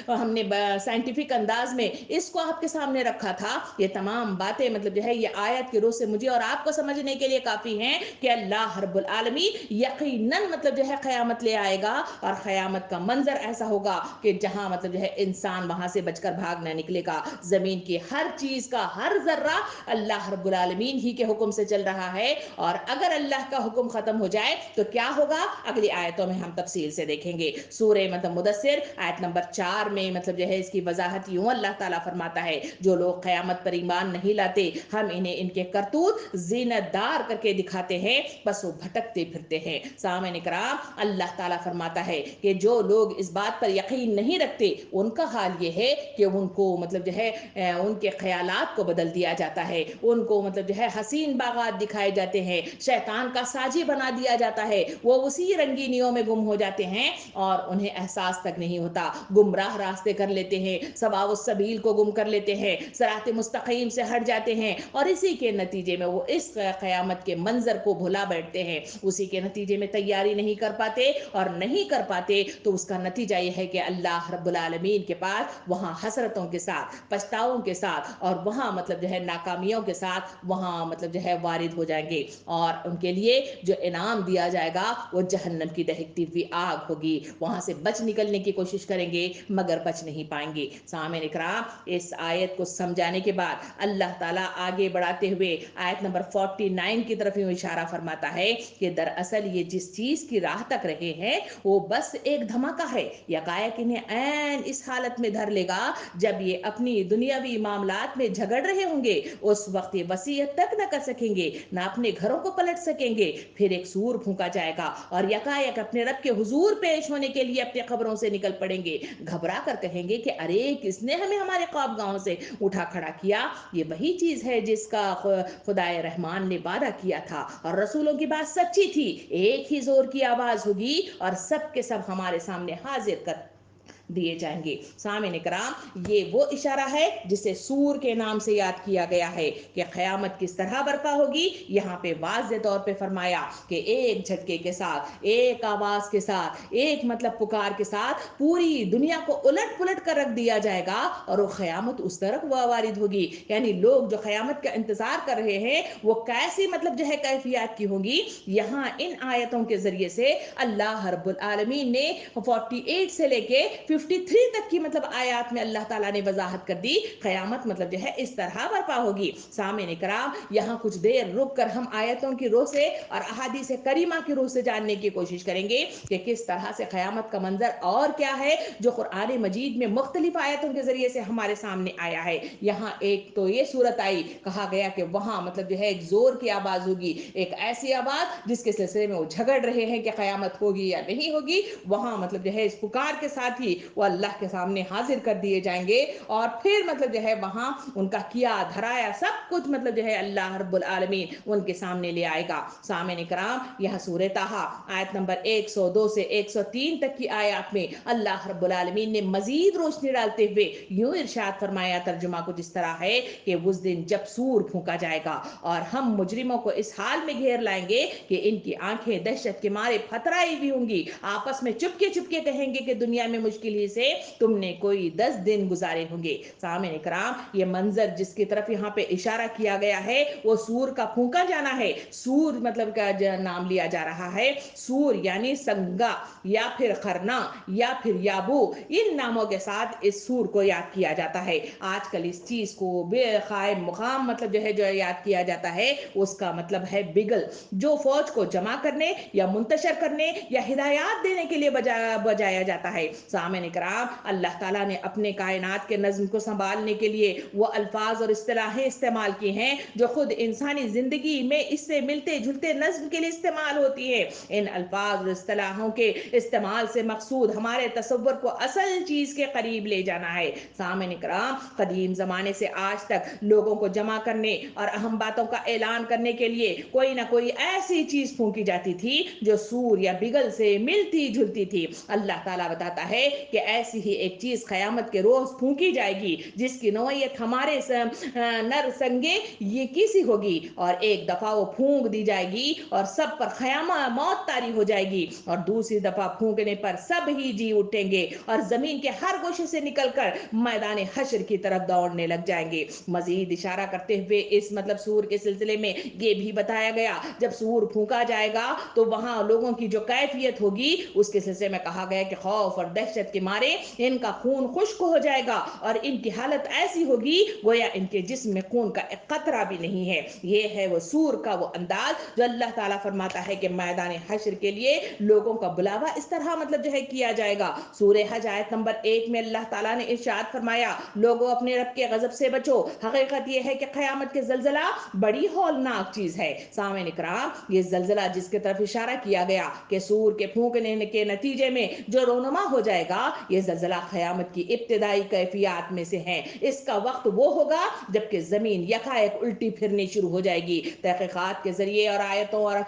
हमने साइंटिफिक अंदाज में इसको आपके सामने रखा था। ये तमाम बातें मतलब जो है ये आयत की रूह से मुझे और आपको समझने के लिए काफी हैं कि अल्लाह रब्बुल आलमीन यकीनन मतलब जो है क़यामत ले आएगा, और क़यामत का मंजर ऐसा होगा कि जहां मतलब जो है इंसान वहां से बचकर भाग ना निकलेगा। जमीन की हर चीज का हर जर्रा अल्लाह रब्बुल आलमीन ही के हुक्म से चल रहा है, और अगर अल्लाह का हुक्म खत्म हो जाए तो क्या होगा, अगली आयतों में हम तफसील से देखेंगे। सूरह मतलब मुदस्सिर आयत नंबर 4 में मतलब जो है इसकी वजाहत यूं अल्लाह ताला फरमाता है, जो लोग क़यामत पर ईमान नहीं लाते हम इन्हें इनके करतूत ज़ीनतदार करके दिखाते हैं, बस वो भटकते फिरते हैं। सामने इकराम, अल्लाह ताला फरमाता है कि जो लोग इस बात पर यकीन नहीं रखते उनका हाल ये है कि उनको मतलब जो है उनके ख्यालात को बदल दिया जाता है, उनको मतलब जो है हसीन बागात दिखाए जाते हैं, शैतान का साजी बना दिया जाता है, वो उसी रंगीनियों में गुम हो जाते हैं और उन्हें एहसास तक नहीं होता, गुमराह रास्ते कर लेते हैं, सवाब सबील को गुम कर लेते हैं, सरात मुस्तकीम से हट जाते हैं, और इसी के नतीजे में वो इस क़यामत के मंजर को भुला बैठते हैं, उसी के नतीजे में तैयारी नहीं कर पाते, और नहीं कर पाते तो उसका नतीजा ये है कि अल्लाह रब्बुल आलमीन के पास वहां हसरतों के साथ, पछतावों के साथ, और वहां मतलब जो है नाकामियों के साथ वहां मतलब जो है वारिद हो जाएंगे, और उनके लिए जो इनाम दिया जाएगा वो जहन्नम की दहकती हुई आग होगी। वहां से बच निकलने की कोशिश करेंगे मगर बच नहीं पाएंगे। सामने इकराम, इस आयत को समझाने के बाद अल्लाह ताला आगे बढ़ाते हुए आयत नंबर 49 की तरफ यूं इशारा फरमाता है कि दरअसल ये जिस चीज की राह तक रहे हैं वो बस एक धमाका है, यकायक इन्हें ऐन इस हालत में धर लेगा जब ये अपनी दुनियावी मामलात में झगड़ रहे होंगे, उस वक्त ये वसीयत तक न कर सकेंगे, ना अपने घरों को पलट सकेंगे। फिर एक सूर फूंका जाएगा और यकायक अपने रब के हुजूर पेश होने के लिए अपने खबरों से निकल पड़ेंगे, घबरा कर कहेंगे कि अरे किसने हमें हमारे ख्वाबगाहों से उठा खड़ा किया। ये वही चीज है जिसका खुदाए रहमान ने वादा किया था, और रसूलों की बात सच्ची थी, एक ही जोर की आवाज होगी और सब के सब हमारे सामने हाजिर कर दिए जाएंगे। सामने कराम, ये वो इशारा है जिसे सूर के नाम से याद किया गया है कि क़यामत किस तरह बर्पा होगी। यहाँ पे वाज़े तौर पे फरमाया कि एक झटके के साथ, एक आवाज के साथ, एक मतलब पुकार के साथ पूरी दुनिया को उलट पुलट कर रख दिया जाएगा, और वो क़यामत उस तरफ वारिद होगी। यानी लोग जो क़यामत का इंतजार कर रहे हैं वो कैसी मतलब जो है कैफियत की होंगी। यहाँ इन आयतों के जरिए से अल्लाह रब्बुल आलमीन ने 48 से लेके 53 तक की मतलब आयत में अल्लाह ताला ने वजाहत कर दी क़यामत मतलब जो है इस तरह बर्पा होगी। सामने कराम, यहाँ कुछ देर रुक कर हम आयतों की रोह से और अहादीस करीमा की रोह से जानने की कोशिश करेंगे कि किस तरह से क़यामत का मंजर और क्या है जो कुरान मजीद में मुख्तलिफ आयतों के जरिए से हमारे सामने आया है। यहाँ एक तो ये सूरत आई, कहा गया कि वहां मतलब जो है एक जोर की आवाज होगी, एक ऐसी आवाज जिसके सिलसिले में वो झगड़ रहे हैं कि क़यामत होगी या नहीं होगी। वहां मतलब जो है इस पुकार के साथ ही वो अल्लाह के सामने हाजिर कर दिए जाएंगे, और फिर मतलब जो है वहां उनका किया धराया सब कुछ मतलब जो है अल्लाह रब्बुल आलमीन उनके सामने ले आएगा। सामने कराम, यह सूरह ताहा आयत नंबर 102 से 103 तक की आयत में अल्लाह रब्बुल आलमीन ने मजीद रोशनी डालते हुए यूं इरशाद फरमाया, तर्जुमा कुछ इस तरह है कि उस दिन जब सूर फूंका जाएगा और हम मुजरिमों को इस हाल में घेर लाएंगे कि इनकी आंखें दहशत के मारे फतराई हुई होंगी, आपस में चुपके चुपके कहेंगे कि दुनिया में मुश्किल ही से तुमने कोई 10 दिन गुजारे होंगे। सामने कराम, ये मंजर जिसकी तरफ यहाँ पे इशारा किया गया है वो सूर का फूंका जाना है। सूर मतलब का नाम लिया जा रहा है, सूर यानी संगा या फिर खरना या फिर याबू, इन नामों के साथ इस सूर को याद किया जाता है। आजकल इस चीज को बेकायम मुकाम मतलब जो है जो याद किया जाता है उसका मतलब है बिगल, जो फौज को जमा करने या मुंतशर करने या हिदायत देने के लिए बजाया जाता है। सामने कराम, अल्लाह ताला ने अपने कायनात के नज्म को संभालने के लिए वो अल्फाज और इस्तिलाहें इस्तेमाल की हैं जो खुद इंसानी जिंदगी में इससे मिलते जुलते नज्म के लिए इस्तेमाल होती है। इन अल्फाज और इस्तिलाहों के इस्तेमाल से मकसूद हमारे तसव्वुर को असल चीज के करीब ले जाना है। सामने कराम, कदीम जमाने से आज तक लोगों को जमा करने और अहम बातों का ऐलान करने के लिए कोई ना कोई ऐसी चीज फूंकी जाती थी जो सूर या बिगल से मिलती जुलती थी। अल्लाह ताला बताता है कि ऐसी ही एक चीज क़यामत के रोज फूंकी जाएगी जिसकी नौयत हमारे नर संगे ये किसी होगी, और एक दफा वो फूंक दी जाएगी और सब पर क़यामत मौत तारी हो जाएगी, और दूसरी दफा फूंकने पर सब ही जी उठेंगे और जमीन के हर गोशे से निकलकर मैदान हश्र की तरफ दौड़ने लग जाएंगे। मजीद इशारा करते हुए इस मतलब सूर के सिलसिले में ये भी बताया गया, जब सूर फूंका जाएगा तो वहां लोगों की जो कैफियत होगी उसके सिलसिले में कहा गया कि खौफ और दहशत के मारे इनका खून खुश्क हो जाएगा और इनकी हालत ऐसी होगी गोया इनके जिस्म में खून का एक कतरा भी नहीं है। ये है वो सूर का वो अंदाज जो अल्लाह ताला फरमाता है कि मैदान हश्र के लिए लोगों का बुलावा इस तरह मतलब जो है किया जाएगा। सूरह हज आयत नंबर 1 में अल्लाह ताला ने इरशाद फरमाया, लोगों अपने रब के गजब से बचो, हकीकत यह है कि क़यामत के ज़लज़ला बड़ी हौलनाक चीज है। सामईन इकराम, ये ज़लज़ला जिसके तरफ इशारा किया गया कि सूर के फूंकने के नतीजे में जो रोनुमा हो जाएगा, ये ज़लज़ला क़यामत की इब्तिदाई कैफियत में से है। इसका वक्त वो होगा जबकि जमीन यकायक उल्टी फिरनी शुरू हो जाएगी। तहकीकात के जरिए और आयतों और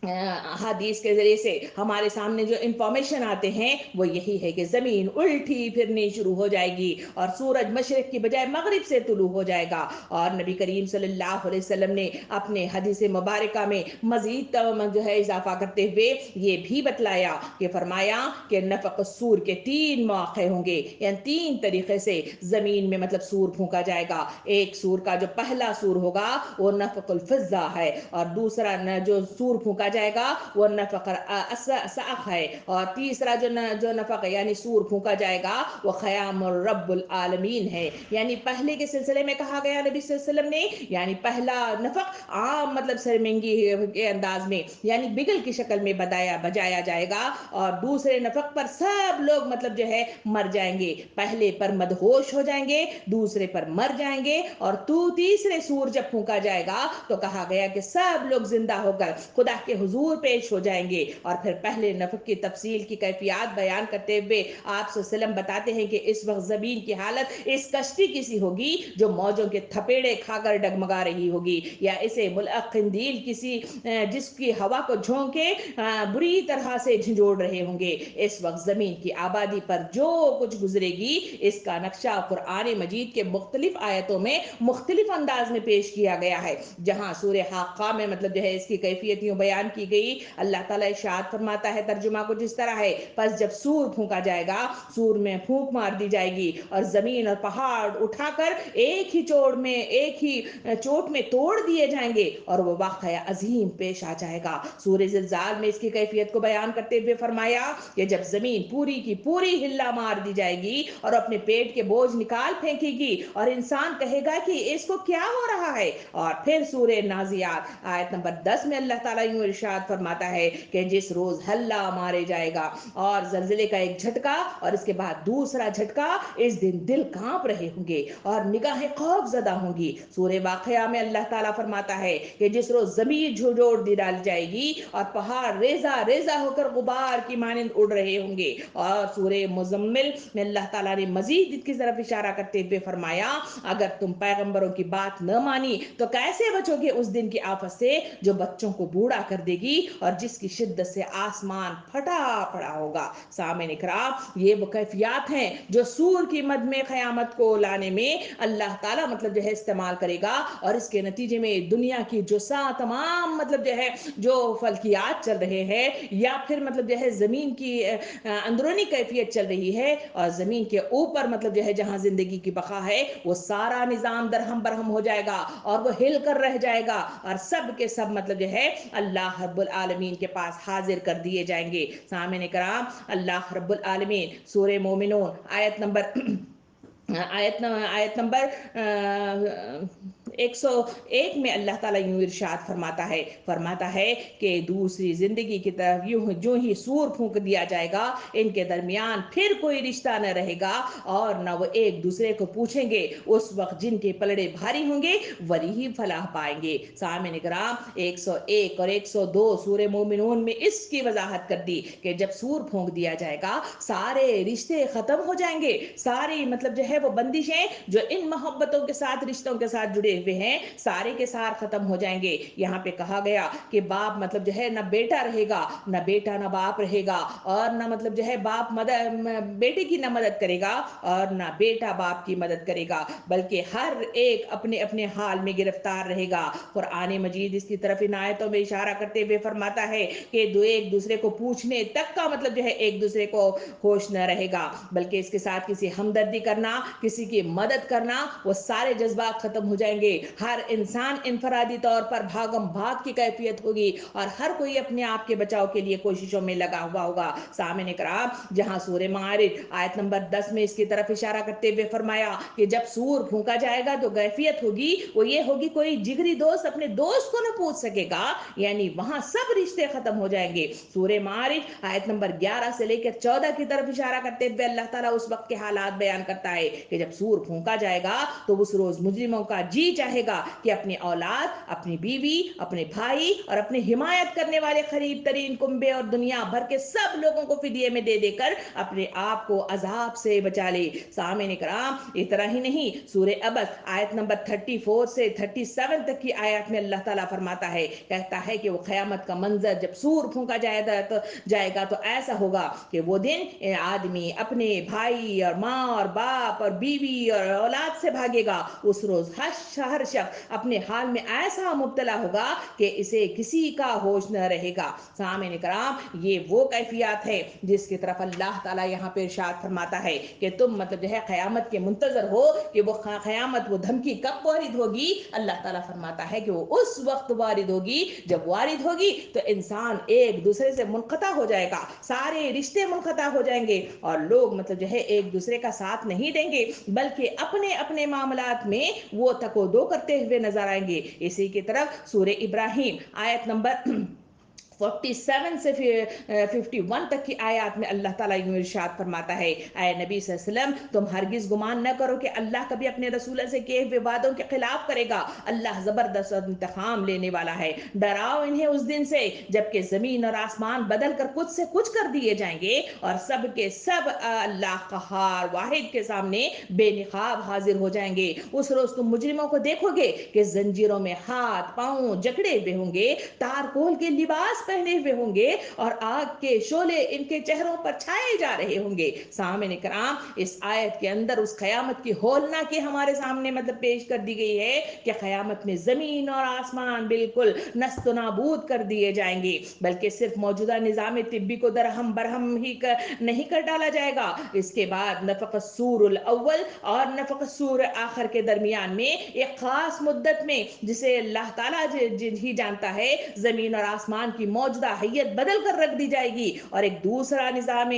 हदीस के जरिए से हमारे सामने जो इंफॉर्मेशन आते हैं वो यही है कि जमीन उल्टी फिरनी शुरू हो जाएगी और सूरज मशरिक की बजाय मगरिब से तुलू हो जाएगा। और नबी करीम सल्लल्लाहु अलैहि वसल्लम ने अपने हदीस मुबारका में मजीद जो है इजाफा करते हुए ये भी बतलाया कि फरमाया कि नफक सूर के 3 मौके होंगे, यानी 3 तरीके से जमीन में मतलब सूर फूंका जाएगा। एक सूर का जो पहला सूर होगा वो नफकुल फिज़्ज़ा है, और दूसरा जो सूर फूंका जाएगा वो नफक साख है, और तीसरा जो नफक यानी सूर फूंका जाएगा वो क़याम रब्बुल आलमीन है। यानी पहले के सिलसिले में कहा गया नबी सल्लल्लाहु अलैहि वसल्लम ने, यानी पहला नफक आम मतलब शर्मिंगी के अंदाज में यानी बिगल की शक्ल में बजाया जाएगा, और दूसरे नफक पर सब लोग मतलब जो है मर जाएंगे। पहले पर मदहोश हो जाएंगे, दूसरे पर मर जाएंगे, और तीसरे सूर जब फूंका जाएगा तो कहा गया कि सब लोग जिंदा होकर खुदा के हुजूर पेश हो जाएंगे। और फिर पहले नफक की तफसील की कैफियत बयान करते हुए आप सल्लम बताते हैं कि इस वक्त जमीन की हालत इस कश्ती की सी होगी जो मौजों के थपेड़े खाकर डगमगा रही होगी, या इसे मुल्क़िंदील किसी जिसकी हवा को झोंके बुरी तरह से झंझोड़ रहे होंगे। इस वक्त जमीन की आबादी पर जो कुछ गुजरेगी इसका नक्शा कुरान मजीद के मुख्तलिफ आयतों में मुख्तलिफ अंदाज में पेश किया गया है। जहां सूरह हाक़ा में मतलब जो है इसकी कैफियत यूं बयान की गई, अल्लाह ताला इरशाद फरमाता है, तर्जुमा कुछ इस तरह है, बस जब सूर फूंका जाएगा, सूर में फूंक मार दी जाएगी और जमीन और पहाड़ उठाकर एक ही चोट में तोड़ दिए जाएंगे और वो वाक़या अजीम पेश आ जाएगा। सूरह ज़िलज़ाल में इसकी कैफियत को बयान करते हुए फरमाया कि जब जमीन पूरी की पूरी हिल्ला मार दी जाएगी और अपने पेट के बोझ निकाल फेंकेगी और इंसान कहेगा कि इसको क्या हो रहा है। और फिर सूरह नाज़ियात आयत नंबर 10 में अल्लाह ताला यूं इरशाद फरमाता है कि जिस रोज हल्ला मारे जाएगा और जलजिले का एक झटका और इसके बाद दूसरा झटका, इस दिन दिल कांप रहे होंगे और निगाहें खौफ ज़दा होंगी। सूरह वाक़िया में अल्लाह ताला फरमाता है कि जिस रोज जमीन झुरझोर दी डाली जाएगी और पहाड़ रेजा रेजा होकर गुबार की मानिंद उड़ रहे होंगे। और सूरह मुज़म्मिल में अल्लाह ताला ने मजीद इसकी तरफ इशारा करते हुए फरमाया, अगर तुम पैगंबरों की बात न मानी तो कैसे बचोगे उस दिन की आफत से जो बच्चों को बूढ़ा कर देगी और जिसकी शिद्दत से आसमान फटा पड़ा होगा। सामईन इकराम, ये वो कैफियत हैं जो सूर की मद में क़यामत को लाने में अल्लाह ताला मतलब जो है इस्तेमाल करेगा, और इसके नतीजे में दुनिया की जो तमाम मतलब जो है जो फल्कियात चल रहे हैं या फिर मतलब जो है जमीन की अंदरूनी कैफियत चल रही है और जमीन के ऊपर मतलब जो है जहां जिंदगी की बका है, वो सारा निजाम दरहम बरहम हो जाएगा और वो हिल कर रह जाएगा और सब के सब मतलब जो है अल्लाह रब्बुल आलमीन के पास हाजिर कर दिए जाएंगे। सामईन कराम, अल्लाह रब्बुल आलमीन सूरह मोमिनून आयत नंबर 101 में अल्लाह ताला यूं इरशाद फरमाता है कि दूसरी जिंदगी की तरफ यूं जो ही सूर फूंक दिया जाएगा, इनके दरमियान फिर कोई रिश्ता न रहेगा और न वो एक दूसरे को पूछेंगे। उस वक्त जिनके पलड़े भारी होंगे वही ही फलाह पाएंगे। सामईन किराम, 101 और 102 सूरह मोमिनून में इसकी वजाहत कर दी कि जब सूर फूंक दिया जाएगा सारे रिश्ते खत्म हो जाएंगे, सारी मतलब जो है वो बंदिशें जो इन मोहब्बतों के साथ रिश्तों के साथ जुड़े ہوئے ہیں سارے کے سار ختم ہو جائیں گے. یہاں پہ کہا گیا کہ باپ مطلب جو ہے نہ بیٹا رہے گا, نہ بیٹا نہ باپ رہے گا, اور نہ مطلب جو ہے باپ بیٹے کی نہ مدد کرے گا اور نہ بیٹا باپ کی مدد کرے گا, بلکہ ہر ایک اپنے اپنے حال میں گرفتار رہے گا. قرآن مجید اس کی طرف ان آیتوں میں اشارہ کرتے ہوئے فرماتا ہے کہ ایک دوسرے کو پوچھنے تک کا مطلب جو ہے ایک دوسرے کو ہوش نہ رہے گا, بلکہ اس کے ساتھ کسی ہمدردی کرنا, کسی کی مدد کرنا, وہ سارے جذبات ختم ہو جائیں گے. ہر انسان انفرادی طور پر بھاگم بھاگ کی کیفیت ہوگی اور ہر کوئی اپنے آپ کے بچاؤ کے لیے کوششوں میں لگا ہوا ہوگا. سامعین کرام, جہاں سورہ معارج آیت نمبر 10 میں اس کی طرف اشارہ کرتے ہوئے فرمایا کہ جب سور پھونکا جائے گا تو کیفیت ہوگی وہ یہ ہوگی کوئی جگری دوست اپنے دوست کو نہ پوچھ سکے گا, یعنی وہاں سب رشتے ختم ہو جائیں گے. سورہ معارج آیت نمبر 11 سے لے کر 14 کی طرف اشارہ کرتے ہوئے اللہ تعالیٰ اس وقت کے حالات بیان کرتا ہے کہ جب سور پھونکا جائے گا تو اس روز مجرموں کا جی چاہے گا کہ اپنی اولاد, اپنی بیوی, اپنے بھائی اور اپنے حمایت کرنے والے قریب ترین کنبے اور دنیا بھر کے سب لوگوں کو فدیے میں دے دے کر اپنے آپ کو عذاب سے بچا لے. سامعین کرام, اتنا ہی نہیں, سورہ عبس آیت نمبر 34 سے 37 تک کی آیات میں اللہ تعالیٰ فرماتا ہے, کہتا ہے کہ وہ قیامت کا منظر جب سور پھونکا جائے گا تو ایسا ہوگا کہ وہ دن آدمی اپنے بھائی اور ماں اور باپ اور بیوی اور اولاد سے بھاگے گا. اس روز ہر شخص اپنے حال میں ایسا مبتلا ہوگا کہ اسے کسی کا ہوش نہ رہے گا. سامعین کرام, یہ وہ کیفیات ہے جس کی طرف اللہ تعالیٰ یہاں پہ ارشاد فرماتا ہے کہ تم مطلب جو ہے قیامت کے منتظر ہو کہ وہ قیامت, وہ دھمکی کب وارد ہوگی. اللہ تعالیٰ فرماتا ہے کہ وہ اس وقت وارد ہوگی جب وارد ہوگی تو انسان ایک دوسرے سے منقطع ہو جائے گا, سارے رشتے منقطع ہو جائیں گے اور لوگ مطلب جو ہے ایک دوسرے کا ساتھ نہیں دیں گے, بلکہ اپنے اپنے معاملات میں وہ تک و دو کرتے ہوئے نظر آئیں گے. اسی کی طرف سورہ ابراہیم آیت نمبر 47 سے 51 تک کی آیات میں اللہ تعالیٰ یوں ارشاد فرماتا ہے, اے نبی صلی اللہ علیہ وسلم تم ہرگز گمان نہ کرو کہ اللہ کبھی اپنے رسول سے کیے ہوئے وعدوں کے خلاف کرے گا. اللہ زبردست انتقام لینے والا ہے. ڈراؤ انہیں اس دن سے جبکہ زمین اور آسمان بدل کر کچھ سے کچھ کر دیے جائیں گے اور سب کے سب اللہ قہار واحد کے سامنے بے نقاب حاضر ہو جائیں گے. اس روز تم مجرموں کو دیکھو گے کہ زنجیروں میں ہاتھ پاؤں جکڑے ہوئے ہوں گے, تارکول کے لباس پہنے ہوئے ہوں گے اور آگ کے شعلے ان کے چہروں پر چھائے جا رہے ہوں گے. سامعین کرام, اس آیت کے اندر اس قیامت کی ہولناکی ہمارے سامنے مطلب پیش کر دی گئی ہے کہ قیامت میں زمین اور آسمان بالکل نست و نابود کر دیے جائیں گے, بلکہ صرف موجودہ نظام طبی کو درہم برہم ہی نہیں کر ڈالا جائے گا. اس کے بعد نفخ الصور الاول اور نفخ الصور آخر کے درمیان میں ایک خاص مدت میں, جسے اللہ تعالیٰ ہی جانتا ہے, زمین اور آسمان کی موجودہ حیت بدل کر رکھ دی جائے گی اور ایک دوسرا نظام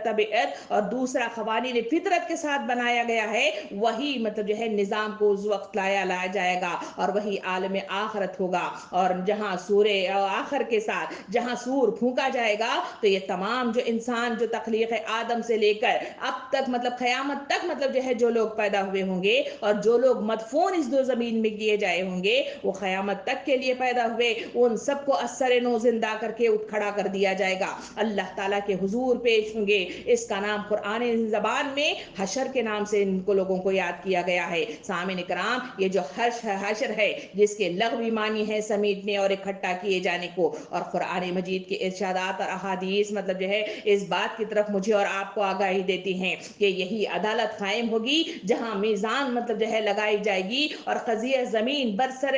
طبیعت اور دوسرا قوانین فطرت کے ساتھ بنایا گیا ہے, وہی مطلب جو ہے نظام کو اس وقت لایا جائے گا اور وہی عالم آخرت ہوگا. اور جہاں سورہ آخر کے ساتھ جہاں سور پھونکا جائے گا تو یہ تمام جو انسان جو تخلیق آدم سے لے کر اب تک مطلب قیامت تک مطلب جو ہے جو لوگ پیدا ہوئے ہوں گے اور جو لوگ مدفون اس دو زمین میں کیے جائے ہوں گے وہ قیامت تک کے لیے پیدا ہوئے, ان سب کو اثر نو زندہ کر کے اٹھ کھڑا کر دیا جائے گا, اللہ تعالیٰ کے حضور پیش ہوں گے. اس کا نام قرآن زبان میں حشر کے نام سے ان کو لوگوں کو یاد کیا گیا ہے. سامعین کرام, یہ جو حشر ہے جس کے لغوی معنی ہے سمیٹنے اور اکٹھا کیے جانے کو, اور قرآن مجید کے ارشادات اور احادیث مطلب جو ہے اس بات کی طرف مجھے اور آپ کو آگاہی دیتی ہیں کہ یہی عدالت قائم ہوگی جہاں میزان مطلب جو ہے لگائی جائے گی اور قضیہ زمین برسر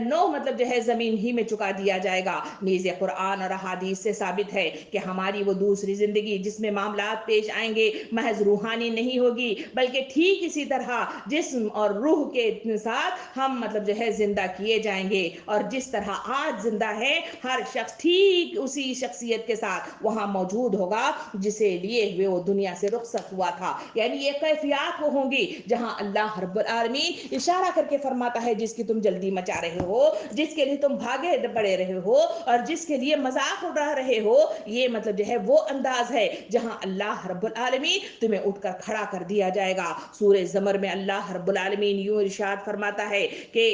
نو مطلب جو ہے زمین ہی میں چکا دیا جائے گا. نیز قرآن اور احادیث سے ثابت ہے کہ ہماری وہ دوسری زندگی جس میں معاملات پیش آئیں گے محض روحانی نہیں ہوگی, بلکہ ٹھیک اسی طرح جسم اور روح کے ساتھ ہم مطلب جو ہے زندہ کیے جائیں گے, اور جس طرح آج زندہ ہے ہر شخص ٹھیک اسی شخصیت کے ساتھ وہاں موجود ہوگا جسے لیے ہوئے وہ دنیا سے رخصت ہوا تھا. یعنی یہ کیفیات وہ ہوں گی جہاں اللہ رب العالمین اشارہ کر کے فرماتا ہے جس کی تم جلدی مچا رہے ہو, جس کے لیے تم بھاگے پڑے رہے ہو اور جس کے لیے مذاق اڑا رہے ہو, یہ مطلب جو ہے وہ انداز ہے جہاں اللہ رب العالمین تمہیں اٹھ کر کھڑا کر دیا جائے گا. سورہ زمر میں اللہ رب العالمین یوں ارشاد فرماتا ہے کہ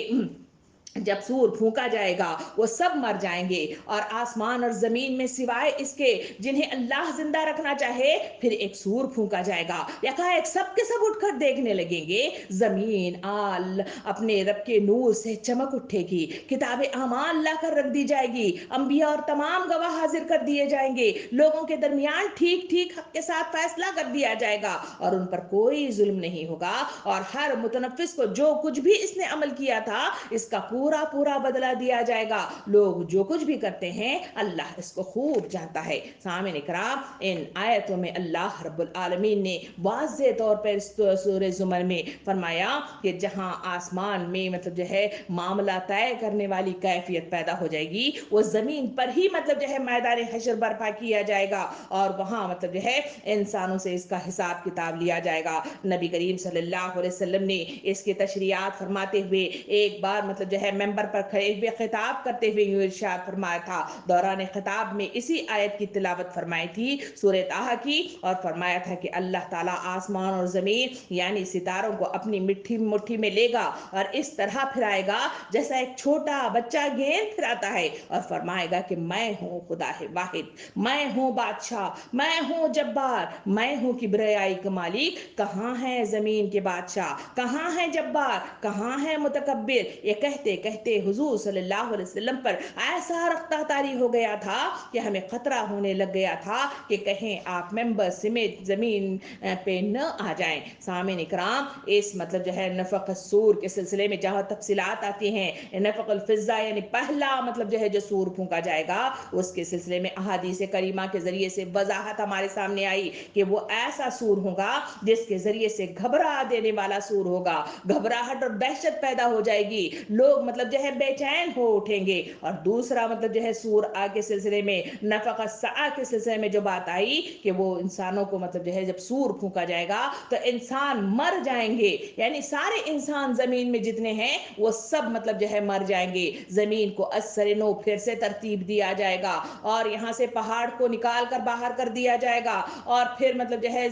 जब सूर फूंका जाएगा वो सब मर जाएंगे, और आसमान और जमीन में सिवाय इसके जिन्हें अल्लाह जिंदा रखना चाहे फिर एक सूर फूंका जाएगा। यकाएक सब के सब उठकर देखने लगेंगे, जमीन आल अपने रब के नूर से चमक उठेगी, किताबें आमाल लाकर रख दी जाएगी, अंबिया और तमाम गवाह हाजिर कर दिए जाएंगे, लोगों के दरमियान ठीक ठीक हक के साथ फैसला कर दिया जाएगा और उन पर कोई जुल्म नहीं होगा, और हर मुतनफिस को जो कुछ भी इसने अमल किया था इसका पूरा पूरा बदला दिया जाएगा। लोग जो कुछ भी करते हैं अल्लाह इसको खूब जानता है। सामईन इकराम, इन आयतों में अल्लाह रब्बुल आलमीन ने वाज़ेह तौर पर सूरह ज़ुमर में फरमाया कि जहां आसमान में मतलब जो है मामला तय करने वाली कैफियत पैदा हो जाएगी, वो जमीन पर ही मतलब जो है मैदान हशर बर्पा किया जाएगा और वहां मतलब जो है इंसानों से इसका हिसाब किताब लिया जाएगा। नबी करीम सल्लल्लाहु अलैहि वसल्लम ने इसकी तशरीयात फरमाते हुए एक बार मतलब जो है मेंबर पर खड़े हुए खिताब करते हुए यूं इरशाद फरमाया था, दौरान खिताब में इसी आयत की तिलावत फरमाई थी सूरह ताहा की, और फरमाया था कि अल्लाह ताला आसमान और जमीन यानी सितारों को अपनी मिट्टी मुट्ठी में लेगा और इस तरह फिराएगा जैसा एक छोटा बच्चा गेंद फिराता है, और फरमाएगा कि मैं हूं खुदा है वाहिद, मैं हूं बादशाह, मैं हूं जब्बार, मैं हूं किब्रियाई का मालिक, कहां है जमीन के बादशाह, कहां है जब्बार, कहां है मुतकब्बिर। ये कहते कहते हुजूर सल्लल्लाहु अलैहि वसल्लम पर ऐसा रफ्ता तारी हो गया था कि हमें खतरा होने लग गया था कि कहीं आप मेंबर समेत जमीन पे न आ जाएं। सामीन इकराम, इस मतलब जो है नफक सूर के सिलसिले में जहां तफसीलात आती हैं, नफक फिजा यानी पहला मतलब जो है जो सूर फूंका जाएगा उसके सिलसिले में अहादीस करीमा के जरिए से वजाहत हमारे सामने आई कि वो ऐसा सूर होगा जिसके जरिए से घबरा देने वाला सूर होगा, घबराहट और दहशत पैदा हो जाएगी, लोग मतलब जो है बेचैन हो उठेंगे। और दूसरा मतलब जो है सूर आ के सिलसिले में नफका सा के सिलसिले में जो बात आई कि वो इंसानों को मतलब जो है जब सूर फूंका जाएगा तो इंसान मर जाएंगे, यानी सारे इंसान जमीन में जितने हैं वो सब मतलब जो है मर जाएंगे। जमीन को असरनो फिर से तरतीब दिया जाएगा और यहाँ से पहाड़ को निकाल कर बाहर कर दिया जाएगा और फिर मतलब जो है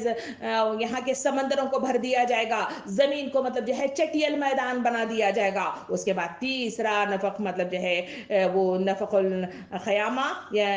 यहाँ के समंदरों को भर दिया जाएगा, जमीन को मतलब जो है चटियल मैदान बना दिया जाएगा। उसके बाद तीसरा नफक मतलब जो है वो नफकुल क़यामा या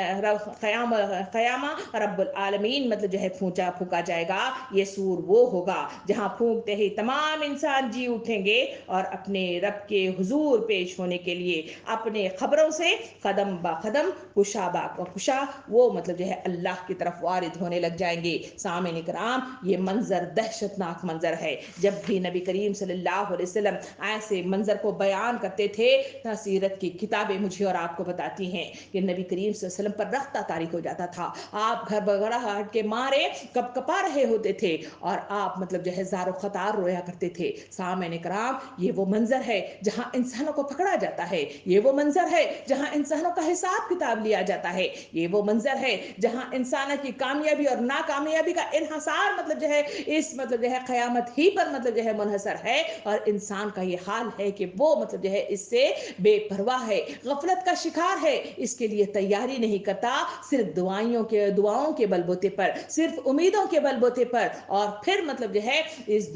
क़यामा रब्बुल आलमीन मतलब जो है फूंचा फूका जाएगा। ये सूर वो होगा जहां फूंकते ही तमाम इंसान जी उठेंगे और अपने रब के हुजूर पेश होने के लिए अपने खबरों से कदम ब कदम कुशा बा कुशा वो मतलब जो है अल्लाह की तरफ वारिद होने लग जाएंगे। सामीन इकराम, ये मंजर दहशतनाक मंजर है। जब भी नबी करीम सल्लल्लाहु अलैहि वसल्लम ऐसे मंजर को बयान करते थे तो सीरत की किताबें मुझे और आपको बताती हैं कि नबी करीम सल्लल्लाहु अलैहि वसल्लम पर रफ्ता तारीख हो जाता था, आप घर घबराहट के मारे कप कपा रहे होते थे और आप मतलब जो है ज़ारो ख़तार रोया करते थे। सामीन इकराम, ये वो मंजर है जहां इंसानों को पकड़ा जाता है, ये वो मंजर है जहां इंसानों का हिसाब किताब लिया जाता है, ये वो मंजर है जहां इंसान की कामयाबी और नाकामयाबी का इन्हसार मतलब जो है इस मतलब जो है क़यामत ही पर मतलब जो है मुनहसर है। और इंसान का ये हाल है कि वो मतलब जो है इससे बेपरवाह है, गफलत का शिकार है, इसके लिए तैयारी नहीं करता, सिर्फ दुआओं के बलबूते पर, सिर्फ उम्मीदों के बलबूते पर, और फिर मतलब जो है इस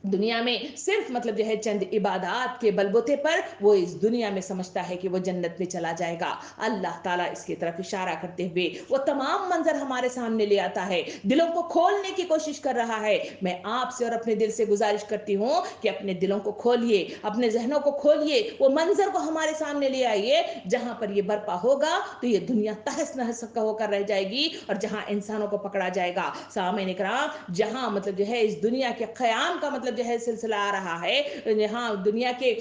दुनिया में सिर्फ मतलब जो है चंद इबादत के बलबूते पर वो इस दुनिया में समझता है कि वो जन्नत में चला जाएगा। अल्लाह ताला इसकी तरफ इशारा करते हुए वो तमाम मंजर हमारे सामने ले आता है, दिलों को खोलने की कोशिश कर रहा है। मैं आपसे और अपने दिल से गुजारिश करती हूँ कि अपने दिलों को खोलिए, अपने जहनों को खोलिए, वो मंजर को हमारे सामने ले आइए जहां पर ये बर्पा होगा तो ये दुनिया तहस नहस होकर रह जाएगी और जहां इंसानों को पकड़ा जाएगा। सामीन इकराम, जहां मतलब जो है इस दुनिया के क़याम का मतलब जो है सिलसिला आ रहा है, जहां दुनिया के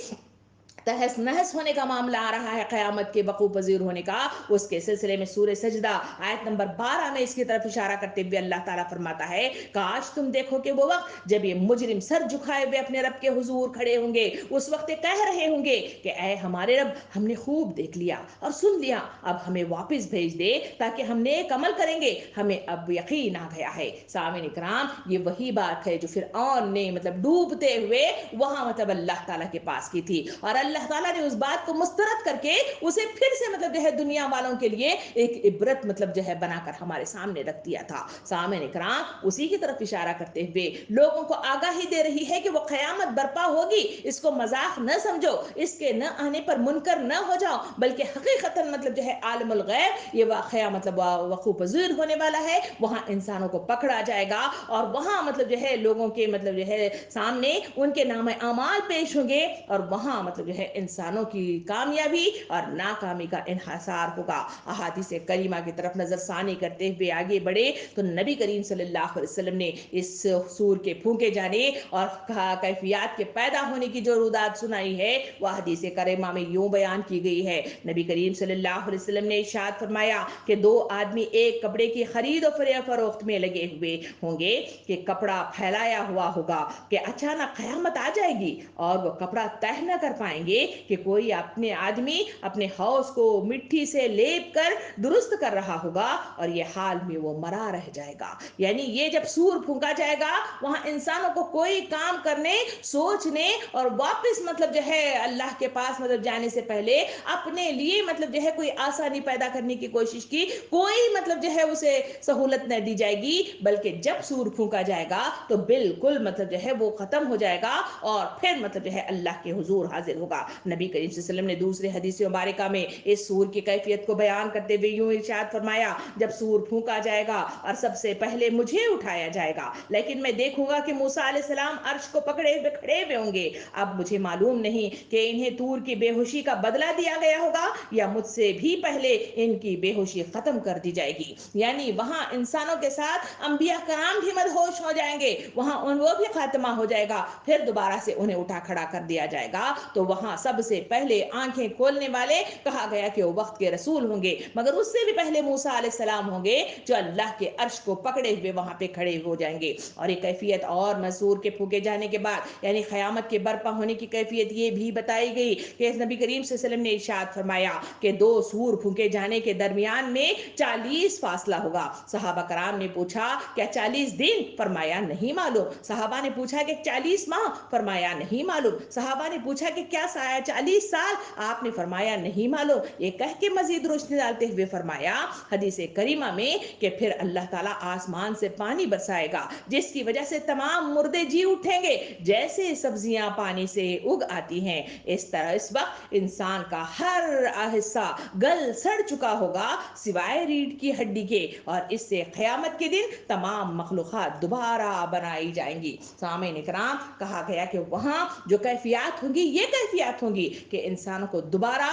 तहस नहस होने का मामला आ रहा है, क़यामत के वक़ू पज़ीर होने का, उसके सिलसिले में सूरह सजदा आयत नंबर 12 में इसकी तरफ इशारा करते हुए अल्लाह ताला फरमाता है, काश तुम देखो कि वो वक्त जब ये मुजरिम सर झुकाए हुए अपने रब के हुजूर खड़े होंगे, उस वक्त ये कह रहे होंगे कि ऐ हमारे रब, हमने खूब देख लिया और सुन लिया, अब हमें वापस भेज दे ताकि हम नेक अमल करेंगे, हमें अब यकीन आ गया है। सामीन इकराम, ये वही बात है जो फिरऔन ने मतलब डूबते हुए वहां मतलब अल्लाह ताला के पास की थी, और अल्लाह ताला ने उस बात को मुस्तरद करके उसे फिर से मतलब जो है दुनिया वालों के लिए एक इबरत मतलब जो है बनाकर हमारे सामने रख दिया था। सामने इकराम उसी की तरफ इशारा करते हुए लोगों को आगाही दे रही है कि वो क़यामत बर्पा होगी, इसको मजाक न समझो, इसके न आने पर मुनकर न हो जाओ, बल्कि हकीकतन मतलब जो है आलमुल गैब ये वाक़या मतलब वक़ू पज़ीर होने वाला है। वहाँ इंसानों को पकड़ा जाएगा और वहाँ मतलब जो है लोगों के मतलब जो है सामने उनके नामे अमाल पेश होंगे और वहाँ मतलब जो है इंसानों की कामयाबी और नाकामी का इन्हिसार होगा। अहादीस करीमा की तरफ नजर सानी करते हुए आगे बढ़े तो नबी करीम सल्लल्लाहु अलैहि वसल्लम ने इस सूर के फूंके जाने और कैफियत के पैदा होने की जो रुदात सुनाई है वह हदीस करीमा में यूं बयान की गई है। नबी करीम सल्लल्लाहु अलैहि वसल्लम ने इरशाद फरमाया कि दो आदमी एक कपड़े की खरीद और फरोख्त में लगे हुए होंगे कि कपड़ा फैलाया हुआ होगा कि अचानक कयामत आ जाएगी और वो कपड़ा तह न कर पाएंगे कि कोई अपने आदमी अपने हौज को मिट्टी से लेप कर दुरुस्त कर रहा होगा और ये हाल में वो मरा रह जाएगा। यानी ये जब सूर फूंका जाएगा वहां इंसानों को कोई काम करने सोचने और वापस मतलब जो है अल्लाह के पास मतलब जाने से पहले अपने लिए मतलब जो है कोई आसानी पैदा करने की कोशिश की, कोई मतलब जो है उसे सहूलत न दी जाएगी, बल्कि जब सूर फूंका जाएगा तो बिल्कुल मतलब जो है वो खत्म हो जाएगा और फिर मतलब जो है अल्लाह के हुजूर हाजिर होगा। नबी करीम सल्लल्लाहु अलैहि वसल्लम ने दूसरे हदीस मुबारका में इस सूर की कैफियत को बयान करते हुए यूं इरशाद फरमाया, जब सूर फूंका जाएगा और सबसे पहले मुझे उठाया जाएगा, लेकिन मैं देखूंगा कि मूसा अलैहिस्सलाम अर्श को पकड़े हुए खड़े हुए होंगे। अब मुझे मालूम नहीं कि इन्हें तूर की बेहोशी का बदला दिया गया होगा या मुझसे भी पहले इनकी बेहोशी खत्म कर दी जाएगी। यानी वहां इंसानों के साथ अंबिया कराम भी मदहोश हो जाएंगे, वहां वो भी खात्मा हो जाएगा, फिर दोबारा से उन्हें उठा खड़ा कर दिया जाएगा। तो वहां सबसे पहले आंखें खोलने वाले कहा गया कि वो वक्त के रसूल होंगे, मगर उससे भी पहले मूसा अलैहिस्सलाम होंगे जो अल्लाह के अर्श को पकड़े हुए वहां पे खड़े हो जाएंगे। और ये कैफियत और मसूर के फूके जाने के बाद यानी क़यामत के बर्पा होने की कैफियत ये भी बताई गई कि नबी करीम सल्लल्लाहु अलैहि वसल्लम ने इरशाद फरमाया कि दो सूर फूके जाने के दरमियान में 40 फासला होगा। सहाबा कराम ने पूछा क्या 40 दिन? फरमाया नहीं मालूम। सहाबा ने पूछा कि 40 माह? फरमाया नहीं मालूम। सहाबा ने पूछा कि क्या 40 साल? आपने फरमाया नहीं मालूम। ये कह के मजीद रोशनी डालते हुए फरमाया हदीस करीमा में कि फिर अल्लाह ताला आसमान से पानी बरसाएगा जिसकी वजह से तमाम मुर्दे जी उठेंगे, जैसे सब्जियां पानी से उग आती हैं इस तरह इस वक्त इंसान का हर हिस्सा गल सड़ चुका होगा सिवाय रीढ़ की हड्डी के, और इससे क़यामत के दिन तमाम मखलूक़ात दोबारा बनाई जाएंगी। सामईन इकराम कहा गया कि वहां जो कैफियत होंगी ये कैफियत होंगी कि इंसानों को दोबारा